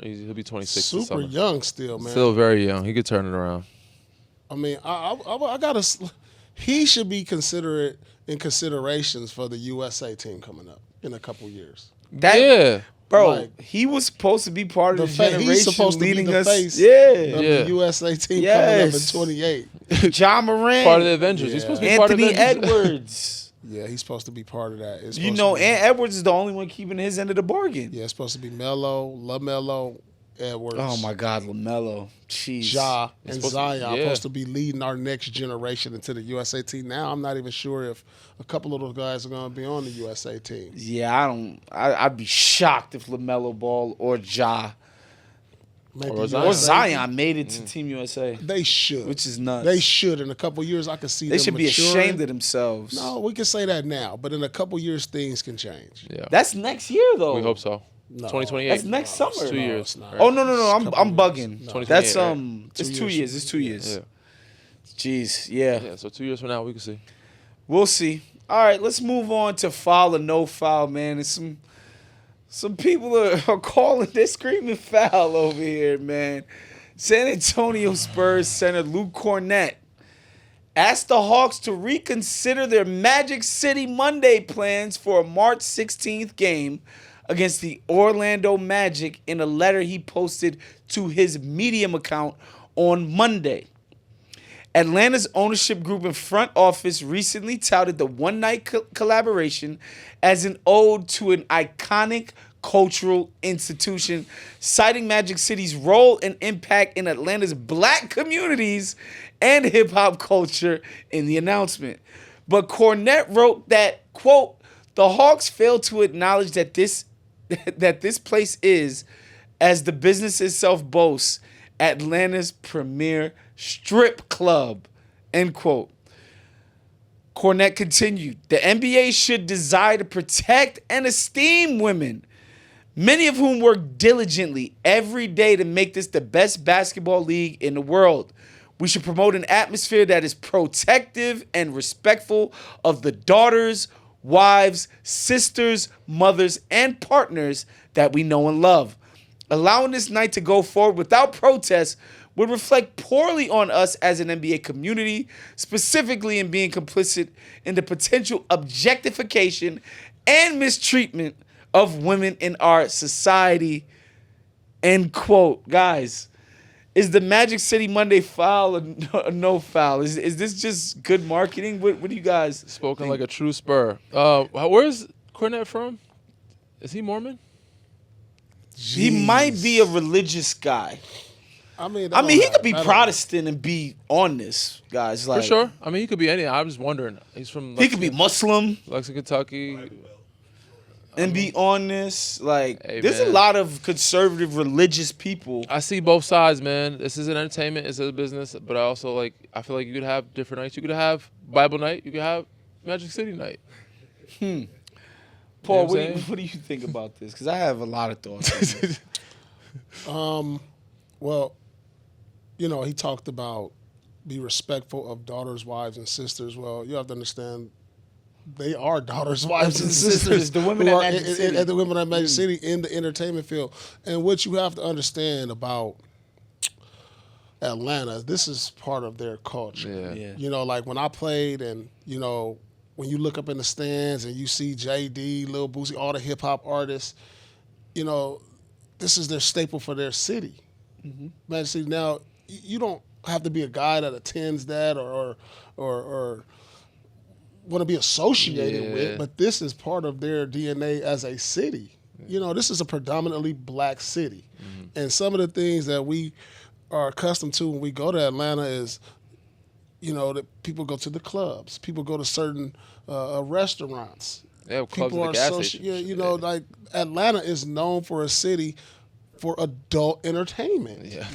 he'll be 26. this Super summer. young still, man. Still very young. He could turn it around. I mean, I gotta. He should be considered in considerations for the USA team coming up in a couple years. that Yeah. bro, like, he was supposed to be part of the, He's generation supposed to be leading the us. face Yeah, of Yeah. the USA team Yes. coming up in 28. John Moran, Part of the Avengers. He's supposed to be part of Anthony the Avengers. Edwards. Yeah, he's supposed to be part of that. It's You supposed know, to be, Ant Edwards is the only one keeping his end of the bargain. yeah, it's supposed to be Melo, LaMelo, Edwards. Oh my God, LaMelo, jeez. Ja and supposed to- Zion yeah. supposed to be leading our next generation into the USA team. Now I'm not even sure if a couple of those guys are going to be on the USA team. Yeah, I'd be shocked if LaMelo Ball or Ja Maybe Or or Zion made it to Team USA, They should. which is nuts. They should. In a couple of years, I could see They them should be maturing. ashamed of themselves. No, we can say that now, but in a couple of years, things can change. Yeah. That's next year though. We hope so. No. 2028. That's next summer. It's 2 No, years. it's not. Oh no, I'm Couple bugging. years. No. That's 2028, right? it's 2 2 years. years. It's 2 years. Yeah. Jeez, yeah. Yeah. So 2 years from now, we can see. We'll see. All right, let's move on to foul or no foul, man. And some people are calling, they're screaming foul over here, man. San Antonio Spurs center Luke Kornet asked the Hawks to reconsider their Magic City Monday plans for a March 16th game against the Orlando Magic in a letter he posted to his Medium account on Monday. Atlanta's ownership group and front office recently touted the one-night collaboration as an ode to an iconic cultural institution, citing Magic City's role and impact in Atlanta's black communities and hip-hop culture in the announcement. But Kornet wrote that, quote, the Hawks failed to acknowledge that this place is, as the business itself boasts, Atlanta's premier strip club, end quote. Kornet continued, the NBA should desire to protect and esteem women, many of whom work diligently every day to make this the best basketball league in the world. We should promote an atmosphere that is protective and respectful of the daughters, wives, sisters, mothers, and partners that we know and love. Allowing this night to go forward without protest would reflect poorly on us as an NBA community, specifically in being complicit in the potential objectification and mistreatment of women in our society, end quote. Guys, is the Magic City Monday foul or no foul? Is this just good marketing? What do you guys Spoken think? like a true Spur. Where's Kornet from? Is he Mormon? He might be a religious guy. I mean, he could be Protestant and be on this, guys. Like, For sure. I mean, he could be any. I'm just wondering. He's from. He could be Muslim Lexington, Kentucky. and be on this. Like, Hey, there's a man. lot of conservative religious people. I see both sides, man. This is an entertainment. It's a business. But I also I feel like you could have different nights. You could have Bible night. You could have Magic City night. Paul, what I'm saying? what do you think about this? Because I have a lot of thoughts on this. Well, he talked about be respectful of daughters, wives, and sisters. Well, you have to understand they are daughters, wives, and sisters. The women who at are Magic City. the women at Magic City in the entertainment field. And what you have to understand about Atlanta, this is part of their culture. Yeah. Like when I played and, when you look up in the stands and you see JD, Lil Boosie, all the hip-hop artists, this is their staple for their city. Magic City. Now, you don't have to be a guy that attends that or want to be associated with, but this is part of their DNA as a city. This is a predominantly black city. And some of the things that we are accustomed to when we go to Atlanta is, that people go to the clubs, people go to certain restaurants. Yeah, clubs People at the gas social- station. Yeah, like Atlanta is known for a city for adult entertainment. Yeah.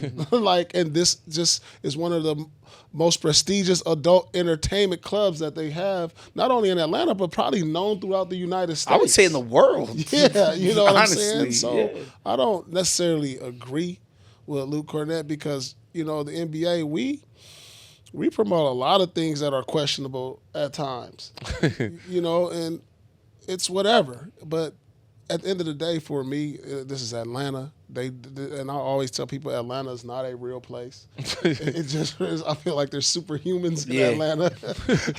And this just is one of the most prestigious adult entertainment clubs that they have, not only in Atlanta, but probably known throughout the United States. I would say in the world. Yeah, you know what Honestly, I'm saying? So yeah. I don't necessarily agree with Luke Kornet because, the NBA, we promote a lot of things that are questionable at times. And it's whatever. But at the end of the day, for me, this is Atlanta. And I always tell people Atlanta is not a real place. It just is. I feel like there's superhumans in Atlanta.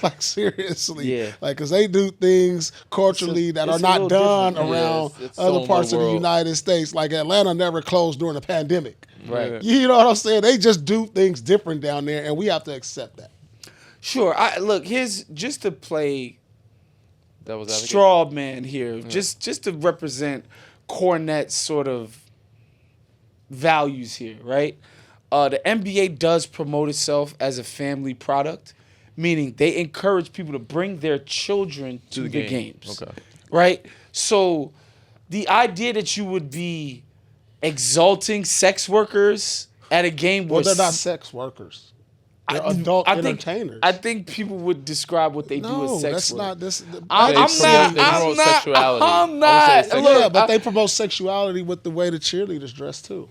Like, seriously. Yeah. Like, because they do things culturally that are it's a not little done different. around It's other so parts of the world. United States. Like, Atlanta never closed during the pandemic. Right. You know what I'm saying? They just do things different down there, and we have to accept that. Sure. Look, here's just to play That was advocate. straw man here, just to represent Kornet's sort of values here, right? The NBA does promote itself as a family product, meaning they encourage people to bring their children to the games. Okay. Right? So the idea that you would be exalting sex workers at a game Well, where they're not sex workers. They're adult entertainers. I think people would describe what they do as sex that's work. not this. I'm They promote not. sexuality. I'm I would say not. sexuality. Look, Yeah, but they promote sexuality with the way the cheerleaders dress too.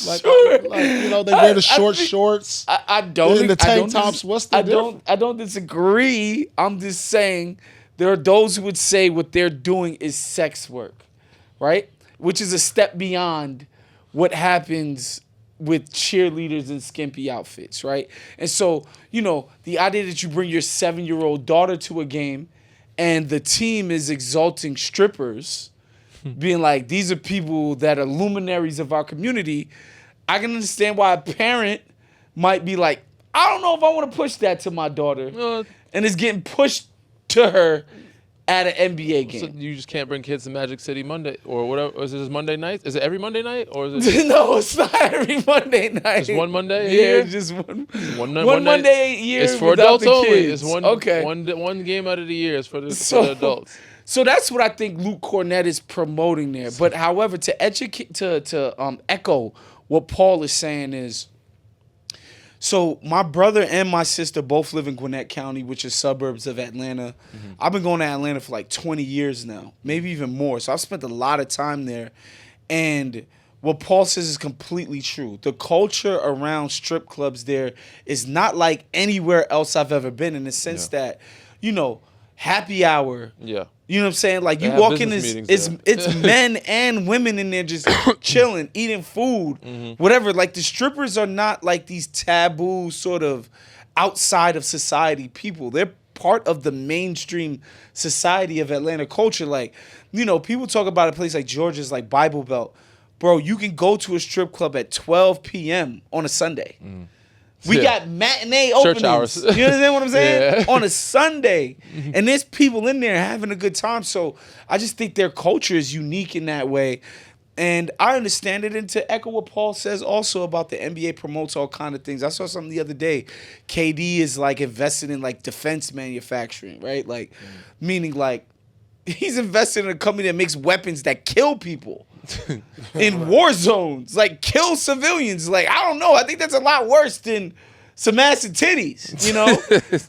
Like, Sure. they wear the short think- shorts. I don't. In the I tank don't tops, what's the difference? I don't disagree. I'm just saying there are those who would say what they're doing is sex work, right? Which is a step beyond what happens with cheerleaders in skimpy outfits, right? And so, the idea that you bring your 7-year-old daughter to a game and the team is exalting strippers, being like, these are people that are luminaries of our community, I can understand why a parent might be like, I don't know if I want to push that to my daughter. And it's getting pushed to her at an NBA game. So you just can't bring kids to Magic City Monday or whatever. Or is it just Monday night? Is it every Monday night or is it No, it's not every Monday night. just one Monday a Yeah, year? just one One Monday a year. It's for without adults the only. kids. It's one game out of the year. It's for the adults. So that's what I think Luke Kornet is promoting there. But however, to educate, to echo what Paul is saying is, so my brother and my sister both live in Gwinnett County, which is suburbs of Atlanta. Mm-hmm. I've been going to Atlanta for like 20 years now, maybe even more. So I've spent a lot of time there. And what Paul says is completely true. The culture around strip clubs there is not like anywhere else I've ever been, in the sense that, happy hour. Yeah. You know what I'm saying? Like, They you have walk in, business it's meetings there. men and women in there just chilling, eating food, whatever. Like, the strippers are not like these taboo sort of outside of society people. They're part of the mainstream society of Atlanta culture. Like, people talk about a place like Georgia's like Bible Belt. Bro, you can go to a strip club at 12 p.m. on a Sunday. We got matinee Church openings. hours. You understand what I'm saying? Yeah. On a Sunday. And there's people in there having a good time. So I just think their culture is unique in that way. And I understand it. And to echo what Paul says also about the NBA promotes all kind of things. I saw something the other day. KD is like invested in like defense manufacturing, right? Like, meaning like he's invested in a company that makes weapons that kill people in war zones, like kill civilians. Like, I don't know. I think that's a lot worse than some ass and titties, you know?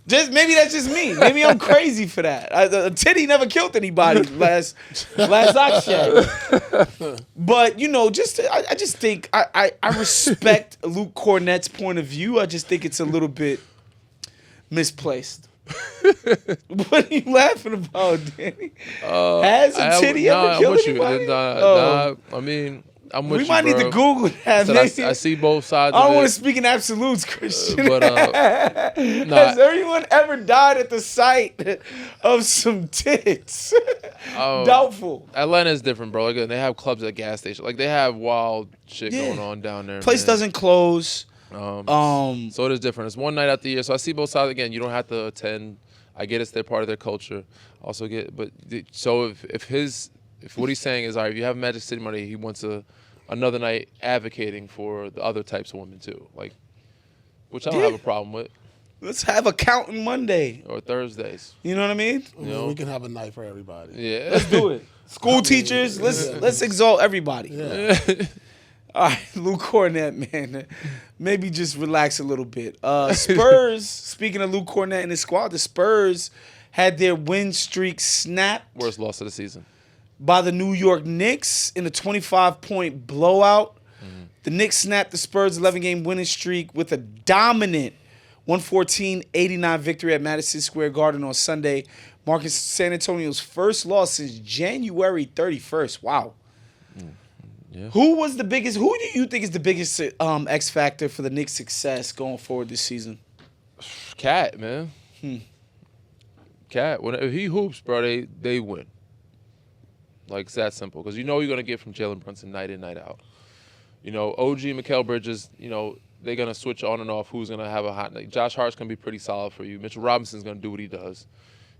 Just maybe that's just me. Maybe I'm crazy for that. A titty never killed anybody last I checked. But, you know, I just think I respect Luke Kornet's point of view. I just think it's a little bit misplaced. What are you laughing about, Danny? Has a titty ever killed anybody? I mean, I'm with we you, might need to Google that. I see both sides I of it. don't want to speak in absolutes, Christian. But, has anyone ever died at the sight of some tits? Doubtful. Atlanta is different, bro. Like, they have clubs at gas stations. Like, they have wild shit going on down there. Place doesn't close. So it is different. It's one night out the year. So I see both sides. Again, you don't have to attend. I get it's their part of their culture. Also so if what he's saying is, all right, if you have Magic City money, he wants another night advocating for the other types of women too, like, which I don't have a problem with. Let's have Accounting Monday or Thursdays. You know what I mean? You know, we can have a night for everybody. Yeah, let's do it. School teachers, let's exalt everybody. Yeah. All right, Luke Kornet, man. Maybe just relax a little bit. Spurs, speaking of Luke Kornet and his squad, the Spurs had their win streak snapped. Worst loss of the season. By the New York Knicks in a 25-point blowout. Mm-hmm. The Knicks snapped the Spurs' 11-game winning streak with a dominant 114-89 victory at Madison Square Garden on Sunday, marking San Antonio's first loss since January 31st. Wow. Yeah. Who do you think is the biggest X factor for the Knicks' success going forward this season? Cat, man. Cat. If he hoops, bro, they win. Like, it's that simple. Because you know you're going to get from Jalen Brunson night in, night out. You know, OG and Mikal Bridges, you know, they're going to switch on and off who's going to have a hot night. Josh Hart's going to be pretty solid for you. Mitchell Robinson's going to do what he does.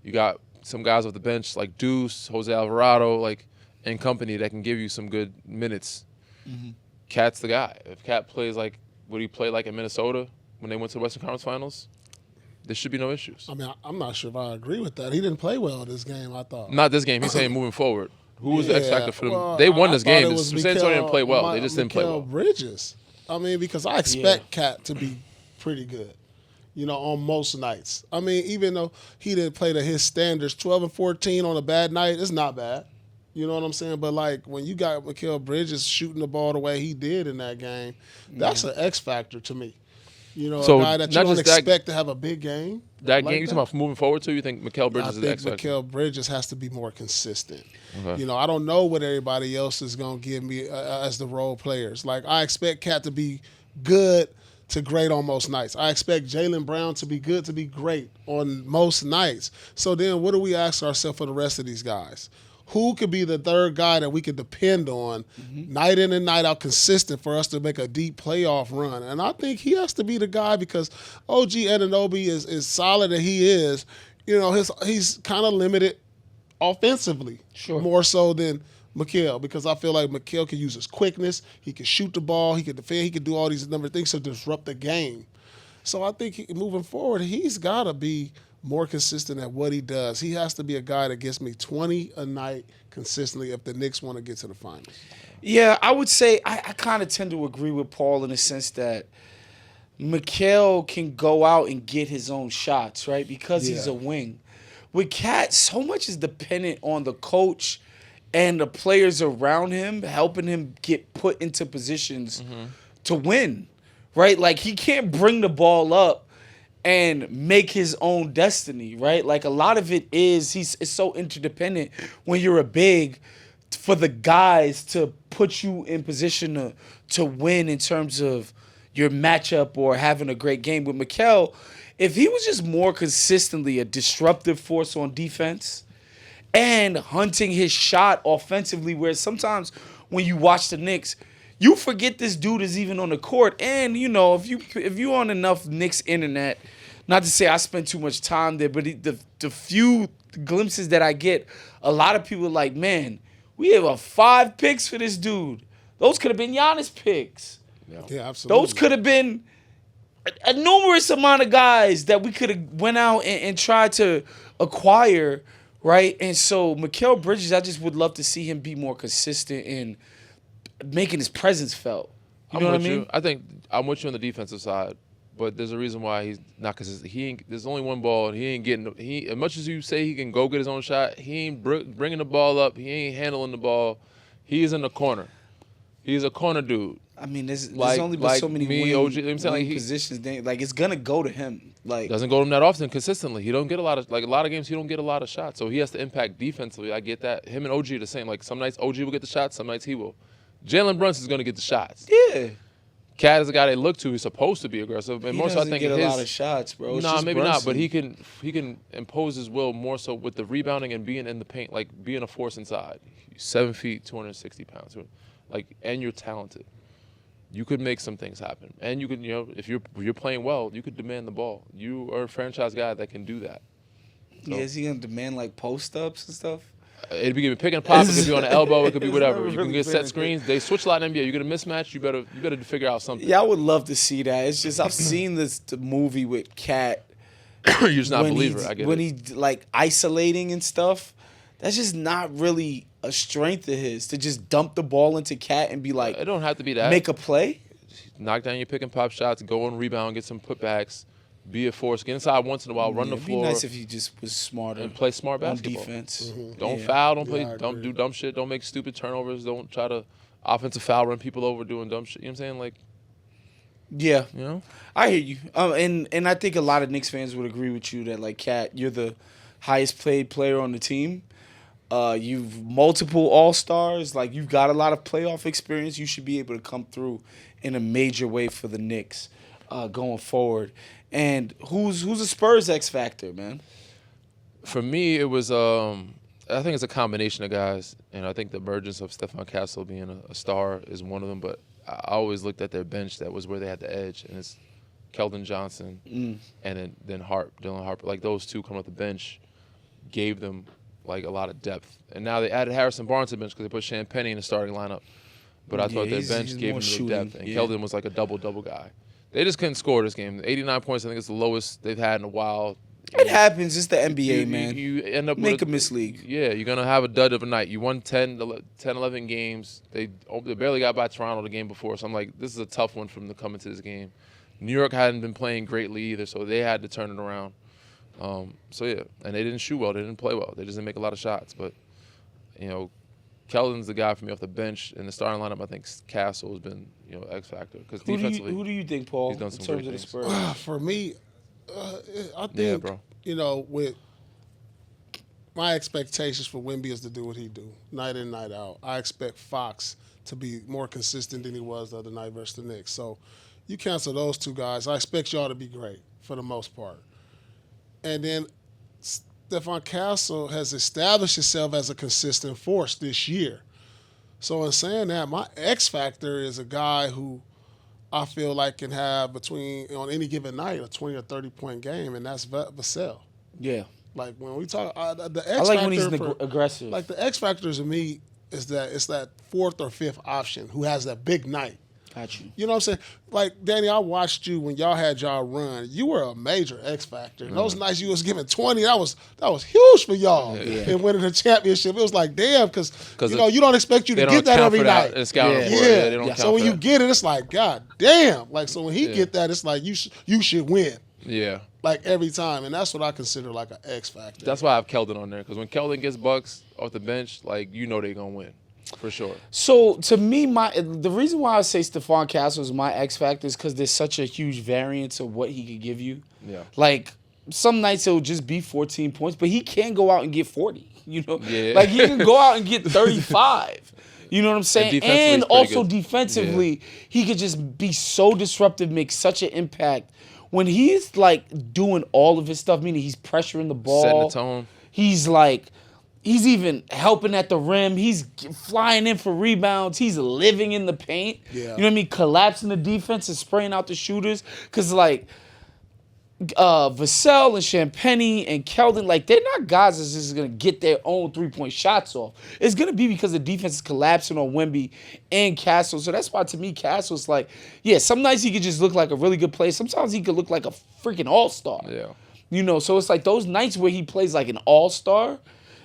You got some guys off the bench like Deuce, Jose Alvarado, like, and company that can give you some good minutes. Mm-hmm. Cat's the guy. If Cat plays like what he played like in Minnesota when they went to the Western Conference Finals, there should be no issues. I mean, I'm not sure if I agree with that. He didn't play well in this game, I thought. Not this game. He's saying moving forward. Who was the X factor for them? Well, they won this game. San Antonio didn't play well. They just didn't play well. Bridges. I mean, because I expect Cat to be pretty good, you know, on most nights. I mean, even though he didn't play to his standards, 12 and 14 on a bad night, it's not bad. You know what I'm saying? But, like, when you got Mikal Bridges shooting the ball the way he did in that game, that's an X factor to me. You know, so a guy that you don't expect to have a big game. That game, you talking about moving forward to? You think Mikal Bridges is the X factor? I think Mikal Bridges has to be more consistent. Okay. You know, I don't know what everybody else is going to give me as the role players. Like, I expect Cat to be good to great on most nights. I expect Jaylen Brown to be good to be great on most nights. So then what do we ask ourselves for the rest of these guys? Who could be the third guy that we could depend on night in and night out, consistent for us to make a deep playoff run? And I think he has to be the guy because OG Anunoby is solid that he is. You know, he's kind of limited offensively, more so than Mikal, because I feel like Mikal can use his quickness. He can shoot the ball. He can defend. He can do all these number of things to disrupt the game. So I think moving forward, he's got to be more consistent at what he does. He has to be a guy that gets me 20 a night consistently if the Knicks want to get to the finals. Yeah, I would say I kind of tend to agree with Paul in the sense that Mikal can go out and get his own shots, right? Because he's a wing. With Cat, so much is dependent on the coach and the players around him helping him get put into positions to win, right? Like, he can't bring the ball up and make his own destiny, right? Like, a lot of it is it's so interdependent when you're a big for the guys to put you in position to win in terms of your matchup or having a great game. With Mikal, if he was just more consistently a disruptive force on defense and hunting his shot offensively, where sometimes when you watch the Knicks, you forget this dude is even on the court. And, you know, if you on enough Knicks internet, not to say I spend too much time there, but the few glimpses that I get, a lot of people are like, man, We have 5 picks for this dude. Those could have been Giannis picks. Yeah, absolutely. Those could have been a numerous amount of guys that we could have went out and tried to acquire, right? And so Mikal Bridges, I just would love to see him be more consistent in making his presence felt. You know what I mean? I think I'm with you on the defensive side, but there's a reason why he's not consistent. There's only one ball, and he ain't getting. As much as you say he can go get his own shot, he ain't bringing the ball up. He ain't handling the ball. He's in the corner. He's a corner dude. I mean, there's only been so many positions. Like it's gonna go to him. Like doesn't go to him that often consistently. He don't get a lot of games. He don't get a lot of shots, so he has to impact defensively. I get that. Him and OG are the same. Like some nights OG will get the shots, some nights he will. Jalen Brunson's gonna get the shots. Yeah. Cat is a guy they look to. He's supposed to be aggressive, and he more so I think get a lot of shots, bro. Nah, maybe not. But he can impose his will more so with the rebounding and being in the paint, like being a force inside. He's 7 feet, 260 pounds, and you're talented. You could make some things happen, and you could, if you're playing well, you could demand the ball. You are a franchise guy that can do that. So, yeah, is he gonna demand like post ups and stuff? It'd be pick and pop. It could be on the elbow. It could be whatever. You can get set screens. They switch a lot in NBA. You get a mismatch. You better figure out something. Yeah, I would love to see that. It's just I've seen the movie with Cat. You're just not a believer. I get when it. he's like isolating and stuff. That's just not really a strength of his to just dump the ball into Cat and be like. It don't have to be that. Make a play. Knock down your pick and pop shots. Go on rebound. Get some putbacks. Be a force. Get inside once in a while. Run the floor. It'd be nice if he just was smarter and play smart basketball. On defense. Mm-hmm. Don't foul. Don't do dumb shit. Don't make stupid turnovers. Don't try to offensive foul run people over doing dumb shit. You know what I'm saying? Like, yeah, I hear you. And I think a lot of Knicks fans would agree with you that like Cat, you're the highest paid player on the team. You've multiple All-Stars. Like you've got a lot of playoff experience. You should be able to come through in a major way for the Knicks going forward. And who's a Spurs X factor, man? For me, it was I think it's a combination of guys, and I think the emergence of Stephon Castle being a star is one of them. But I always looked at their bench. That was where they had the edge, and it's Keldon Johnson and then Dylan Harper. Like those two coming off the bench gave them like a lot of depth. And now they added Harrison Barnes to the bench because they put Champagnie in the starting lineup. But I thought their bench gave them the depth, and Keldon was like a double-double guy. They just couldn't score this game. 89 points, I think, is the lowest they've had in a while. It happens. It's the NBA, man. You end up Make with a misleague. Yeah, you're going to have a dud of a night. You won 10, 11 games. They barely got by Toronto the game before, so I'm like, this is a tough one for them to come into this game. New York hadn't been playing greatly either, so they had to turn it around. So, yeah, and they didn't shoot well. They didn't play well. They just didn't make a lot of shots. But, Keldon's the guy for me off the bench. In the starting lineup, I think Castle has been, X factor. Because defensively, who do you think, Paul, he's done in some terms great of the things. Spurs? For me, I think, yeah, bro. With my expectations for Wemby is to do what he do, night in, night out. I expect Fox to be more consistent than he was the other night versus the Knicks. So you cancel those two guys, I expect y'all to be great for the most part. And then Stephon Castle has established himself as a consistent force this year. So in saying that, my X factor is a guy who I feel like can have on any given night a 20 or 30-point game, and that's Vassell. Yeah. Like when we talk, the X factor. I like when he's aggressive. Like the X factor to me is that it's that fourth or fifth option who has that big night. Got you. You know what I'm saying? Like, Danny, I watched you when y'all had y'all run. You were a major X factor. And those nights you was giving 20, that was huge for y'all in winning the championship. It was like, damn, because you don't expect you to get that every night. So when you get it, it's like, God damn. Like, so when he get that, it's like you should win. Yeah. Like every time. And that's what I consider like an X factor. That's why I have Keldon on there. Because when Keldon gets bucks off the bench, like, they're going to win. For sure. So to me, the reason why I say Stephon Castle is my X factor is because there's such a huge variance of what he could give you. Yeah. Like some nights it'll just be 14 points, but he can go out and get 40. Yeah. Like he can go out and get 35. You know what I'm saying? And also defensively, he could just be so disruptive, make such an impact. When he's like doing all of his stuff, meaning he's pressuring the ball, setting the tone. He's even helping at the rim. He's flying in for rebounds. He's living in the paint. Yeah. You know what I mean? Collapsing the defense and spraying out the shooters. Because, like, Vassell and Champagny and Keldon, like, they're not guys that's just going to get their own three-point shots off. It's going to be because the defense is collapsing on Wemby and Castle. So that's why, to me, Castle's like, yeah, some nights he could just look like a really good player. Sometimes he could look like a freaking all-star. Yeah. You know, so it's like those nights where he plays like an all-star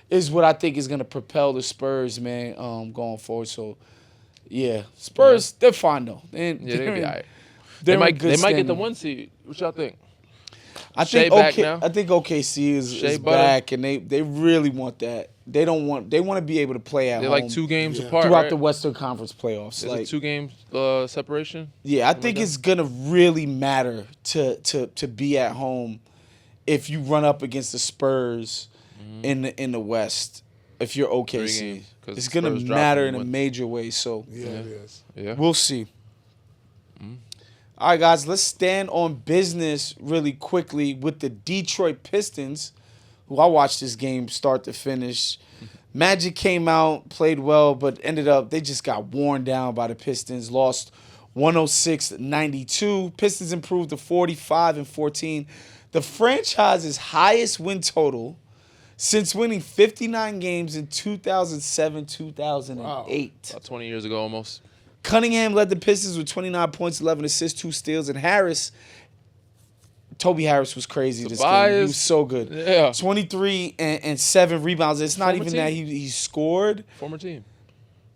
is what I think is going to propel the Spurs, man, going forward. So, yeah, Spurs, they're fine, though. Yeah, they'll be all right. They might get the 1 seed. What y'all think? I Shea think back now? I think OKC is Butter? back, and they really want that. They want to be able to play at They're home like 2 games apart, throughout right? the Western Conference playoffs. Is Like, it 2 games separation? yeah, I think it's gonna really matter to be at home if you run up against the Spurs in the West. If you're 3 OKC, games, 'cause it's the gonna Spurs dropped matter and in a went- major way. So Yeah, it is. Yeah. we'll see. All right, guys, let's stand on business really quickly with the Detroit Pistons, who I watched this game start to finish. Magic came out, played well, but ended up, they just got worn down by the Pistons, lost 106-92. Pistons improved to 45-14. The franchise's highest win total since winning 59 games in 2007-2008. About 20 years ago almost. Cunningham led the Pistons with 29 points, 11 assists, 2 steals, and Toby Harris was crazy this game. He was so good. Yeah. 23 and 7 rebounds. It's not Former even that team. he scored. Former team.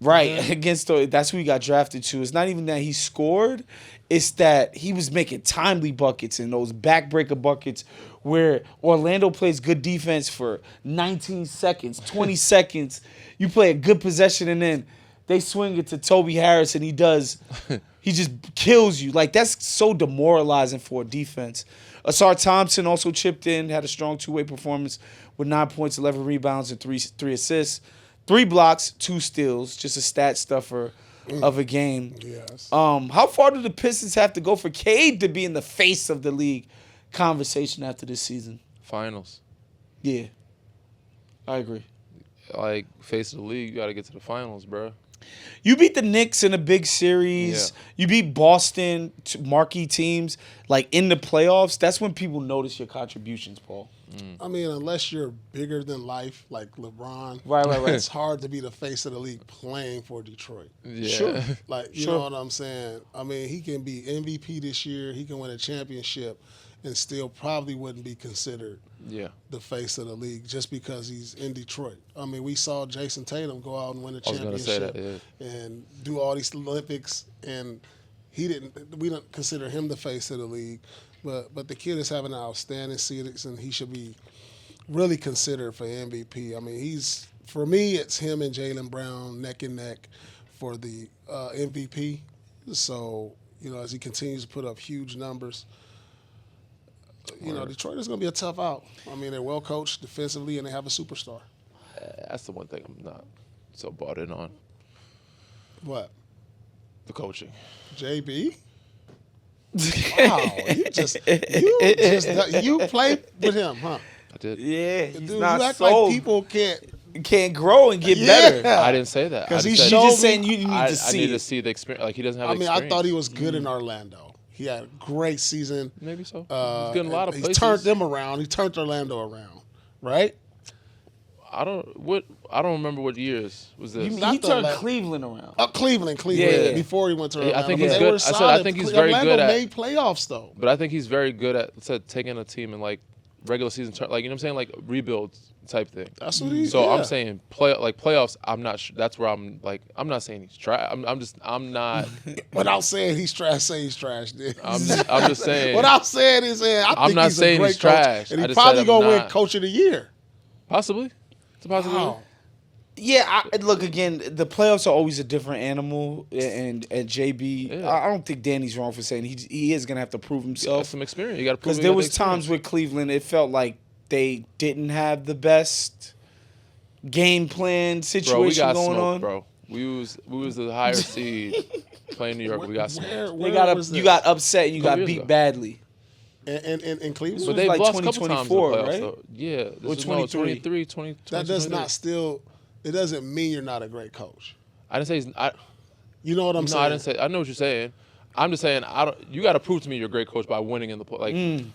Right, against that's who he got drafted to. It's not even that he scored. It's that he was making timely buckets and those backbreaker buckets where Orlando plays good defense for 19 seconds, 20 seconds. You play a good possession and then they swing it to Toby Harris and he just kills you. Like, that's so demoralizing for a defense. Asar Thompson also chipped in, had a strong two-way performance with 9 points, 11 rebounds, and 3 assists. 3 blocks, 2 steals, just a stat stuffer of a game. Yes. How far do the Pistons have to go for Cade to be in the face of the league conversation after this season? Finals. Yeah, I agree. Like, face of the league, you got to get to the finals, bro. You beat the Knicks in a big series. Yeah. You beat Boston, marquee teams, like in the playoffs. That's when people notice your contributions, Paul. I mean, unless you're bigger than life, like LeBron, Right. it's hard to be the face of the league playing for Detroit. Yeah. Sure. Like, you know what I'm saying? I mean, he can be MVP this year. He can win a championship and still probably wouldn't be considered Yeah. the face of the league just because he's in Detroit. I mean, we saw Jason Tatum go out and win a I was gonna say championship that, and do all these Olympics, and we don't consider him the face of the league. But the kid is having an outstanding season, and he should be really considered for MVP. I mean, for me, it's him and Jaylen Brown neck and neck for the MVP. So, you know, as he continues to put up huge numbers, you know, Detroit is going to be a tough out. I mean, they're well coached defensively, and they have a superstar. That's the one thing I'm not so bought in on. What? The coaching. JB? Wow, you played with him, huh? I did. Yeah, he's Dude, not you act sold. like people can't grow and get Yeah. better. I didn't say that. I 'Cause just he said- showed You're just me- saying you need I to see need to it. see the experience. Like, he doesn't have I the mean, I experience. thought he was good in Orlando. He had a great season. Maybe so. He's good in a lot of He places. turned them around. He turned Orlando around, right? I don't remember what years was this. He Not the turned left. Cleveland around. Cleveland. Yeah. Before he went to Orlando. I think But he's they good. were I said I solid. think he's very Orlando good at- made playoffs though. But I think he's very good at taking a team and like regular season, like, you know what I'm saying, like rebuild type thing. That's what he. So yeah. I'm saying playoffs. I'm not sure. That's where I'm like. I'm not saying he's trash. I'm not. Without saying he's trash, say he's trash. Dude. I'm just saying. Without saying he's I think I'm not he's saying a great he's coach, trash. and I he just said probably I'm gonna win not. Coach of the Year. Possibly. It's a possibility. Wow. Yeah, look, again, the playoffs are always a different animal, and JB, Yeah. I don't think Danny's wrong for saying he is going to have to prove Got himself. some experience. You got to prove. Because there was times with Cleveland, it felt like they didn't have the best game plan situation we got going smoked, on. bro. We was the higher seed playing New York. We got smoked. You got upset and you got years beat ago. badly. in Cleveland. This But was they've like lost a couple times in the 2024, playoffs. right? So, yeah. This Or was 23. 23, 20, That does 23. not still. It doesn't mean you're not a great coach. I didn't say he's. You know what I'm No, saying? I didn't say. I know what you're saying. I'm just saying. You got to prove to me you're a great coach by winning in the play. Like,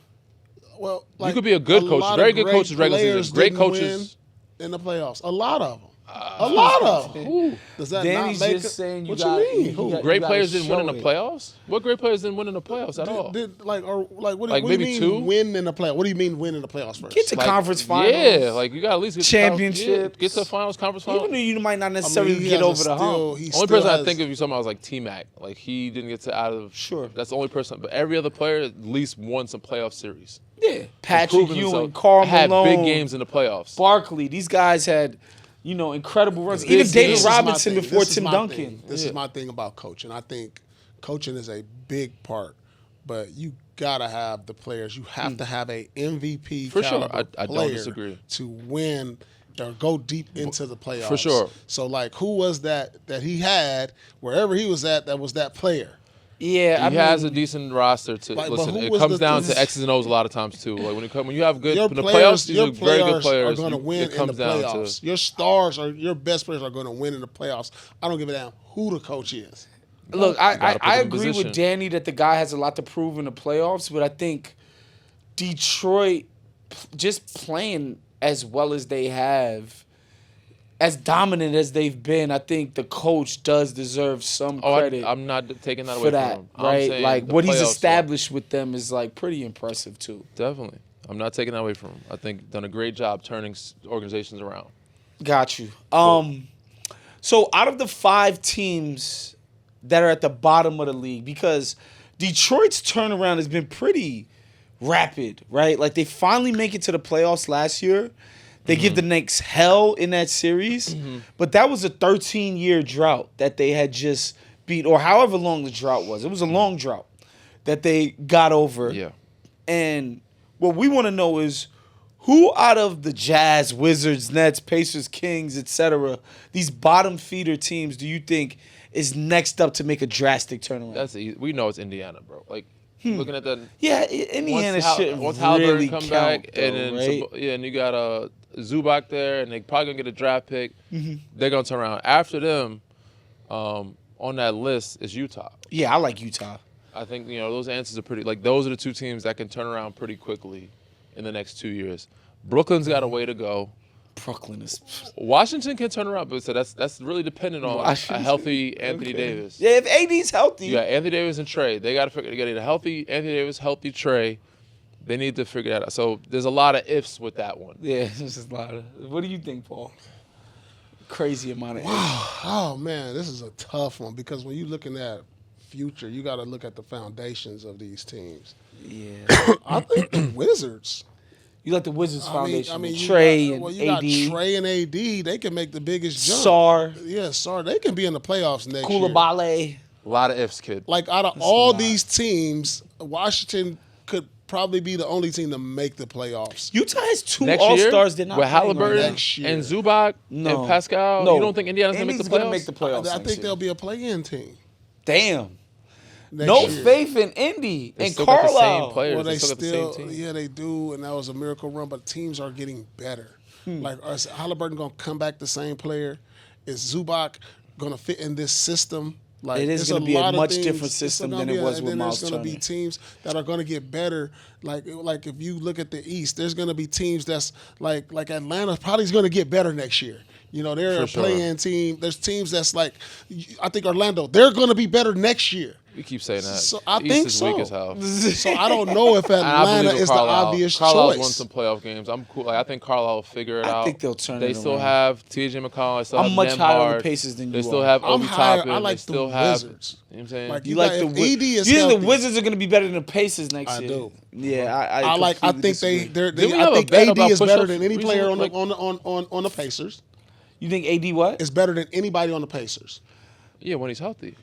Well, You could be a good coach. lot Very of good great coaches regular players season. Great didn't coaches. win in the playoffs. A lot of them. A lot of them. Who? Does that Danny's not make just it? saying you What got- you mean? you Who? got- Great gotta players didn't win in show the it. playoffs? What great players didn't win in the playoffs at all? Like what do maybe you mean two? win in the playoffs? What do you mean win in the playoffs first? Get to Like, conference finals. Yeah, like you got to at least get Championships. get to finals, conference finals. Even though you might not I mean, necessarily he get has a over the hump. he Only still person I has- think of you talking about was like T-Mac. Like he didn't get to out of. Sure. That's the only person. But every other player at least won some playoff series. Yeah, Patrick Proven Ewing, himself. Karl had Malone, big games in the playoffs. Barkley. These guys had, incredible runs. Big Even games. David This is my Robinson thing. before This is Tim my Duncan. thing. This Yeah. is my thing about coaching. I think coaching is a big part, but you gotta have the players. You have to have a MVP For sure. caliber I don't player disagree. to win or go deep into the playoffs. For sure. So like, who was that he had wherever he was at? That was that player. Yeah, He has a decent roster to Like, but listen. who It was comes the- down to X's and O's a lot of times too. Like when you have good Your in the players, playoffs, these your are very good players players. are going to win It comes in the down playoffs. to Your stars or your best players are going to win in the playoffs. I don't give a damn who the coach is. Look, gotta put I them in agree with position. Danny that the guy has a lot to prove in the playoffs, but I think Detroit just playing as well as they have, as dominant as they've been, I think the coach does deserve some credit I'm not taking that for away that, from him. I'm right? saying Like the what he's playoffs, though. established with them is like pretty impressive too. Definitely. I'm not taking that away from him. I think done a great job turning organizations around. Got you. So out of the 5 teams that are at the bottom of the league, because Detroit's turnaround has been pretty rapid, right? Like they finally make it to the playoffs last year. They give the Knicks hell in that series, but that was a 13-year drought that they had just beat, or however long the drought was. It was a long drought that they got over. Yeah. And what we want to know is who out of the Jazz, Wizards, Nets, Pacers, Kings, etc., these bottom feeder teams do you think is next up to make a drastic turnaround? That's easy. We know it's Indiana, bro. Like looking at that. Yeah, Indiana shouldn't once really Haliburton come count, back, though, and then right? and you got Zubac there, and they probably gonna get a draft pick. Mm-hmm. They're gonna turn around. After them, on that list is Utah. Yeah, I like Utah. I think those answers are pretty. Like those are the 2 teams that can turn around pretty quickly in the next 2 years. Brooklyn's got a way to go. Brooklyn is. Washington can turn around, but so that's really dependent on a Washington. healthy Anthony Davis. Yeah, if AD's healthy. You got Anthony Davis and Trae. They got to figure. They got to get a healthy Anthony Davis, healthy Trae. They need to figure that out. So there's a lot of ifs with that one. Yeah, this is a lot of. What do you think, Paul? Crazy amount of. Oh man, this is a tough one because when you're looking at future, you got to look at the foundations of these teams. Yeah. I think the Wizards. You like the Wizards Foundation? I mean, with you Trae got, and you got AD. Trae and AD. They can make the biggest jump. Sar, Yeah, sorry, they can be in the playoffs next year. Koulibaly. A lot of ifs, kid. Like out of all these teams, Washington could probably be the only team to make the playoffs. Utah has 2 Next All-Stars. year, They're not with playing right Halliburton now. Next year. and Zubac No. and Pascal, No. you don't think Indiana's gonna make the Indy's playoffs? gonna make the playoffs. I next think year. they'll be a play-in team. Damn. Next No year. faith in Indy They and still got the Carlisle. same players. Well, they they still got the still, same team. yeah, they do, and that was a miracle run. But teams are getting better. Like, is Haliburton gonna come back the same player? Is Zubac gonna fit in this system? Like, It is there's gonna be a lot of much things- different it's system gonna than it be was and with then Miles there's gonna be Turner. teams that are gonna get better. Like if you look at the East, there's gonna be teams that's like Atlanta probably is gonna get better next year. They're For a sure. play-in team. There's teams that's like, I think Orlando, they're gonna be better next year. We keep saying that. So I The East think is so. weak as hell. So I don't know if And I Atlanta believe in is the Carlisle. obvious Carlisle's choice. won some playoff games. I'm cool. Like, I think Carlisle will figure it out. I think they'll turn They it still around. have T.J. McConnell. They still I'm have much higher on the Nembhard. Pacers than They you still are. have I'm Obi higher. Toppin. I like They still the have. Wizards. You know what I'm saying? Like, You like got- the if Wiz- AD is you think the healthy- Wizards are going to be better than the Pacers next I year? do. Yeah, I completely think disagree. Didn't we I have a think bet AD about is better push-ups than any player on recently? on the Pacers. You think AD what? Is better than anybody on the Pacers. Yeah, when he's healthy.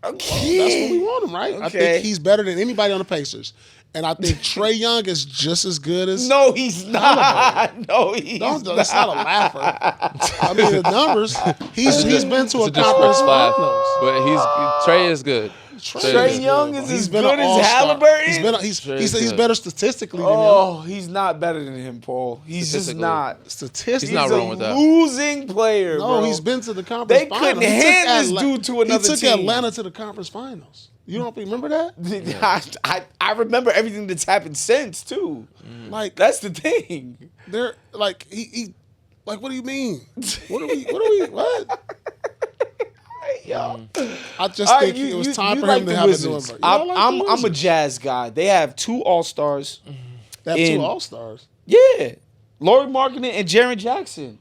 Okay. That's what we want him, right? I Okay. think he's better than anybody on the Pacers. And I think Trae Young is just as good as. No, he's not. No, he's Don't, not. that's not a laugher. I mean, the numbers. He's been to It's a a disrespect conference laugh, finals. but Trey is good. Trae Young is as been good an as all-star. Halliburton. He's better statistically than him. Oh, he's not better than him, Paul. He's just not. Statistically, He's not wrong with a that. losing player, No, bro. he's been to the conference They finals. couldn't hand this dude to another He took team. Atlanta to the conference finals. You don't remember that? I remember everything that's happened since too. Like That's the thing. they're like he like what do you mean? What? Yo. I just All think right, it was time you for like him to the have Wizards. a new number. I'm a Jazz guy. They have 2 All-Stars. They have in- 2 All-Stars. Yeah. Laurie Markkinen and Jaren Jackson.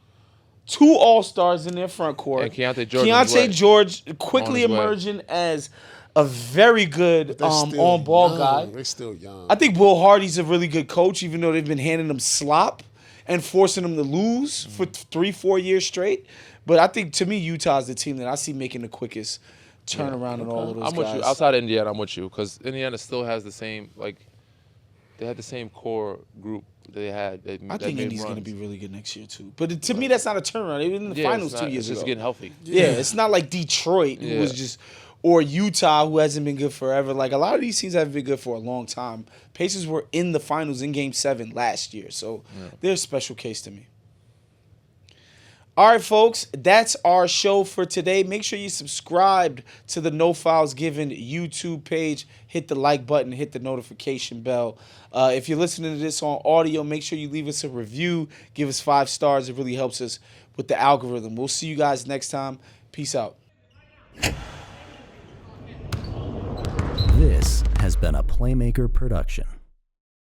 2 All-Stars in their front court. And Keontae George on his way. Keontae George quickly On his way. emerging as a very good They're still on-ball young. guy. They're still young. I think Will Hardy's a really good coach, even though they've been handing him slop and forcing him to lose for 3-4 years straight. But I think, to me, Utah's the team that I see making the quickest turnaround in all of those I'm with guys. you. Outside of Indiana, I'm with you because Indiana still has the same they had the same core group they had. I think Indy's going to be really good next year, too. But to me, that's not a turnaround. They were in the finals 2 years it's just ago. getting healthy. Yeah, it's not like Detroit, who was just, or Utah, who hasn't been good forever. Like, a lot of these teams haven't been good for a long time. Pacers were in the finals in Game 7 last year, so they're a special case to me. All right, folks, that's our show for today. Make sure you subscribe to the No Files Given YouTube page. Hit the like button, hit the notification bell. If you're listening to this on audio, make sure you leave us a review. Give us 5 stars. It really helps us with the algorithm. We'll see you guys next time. Peace out. This has been a Playmaker production.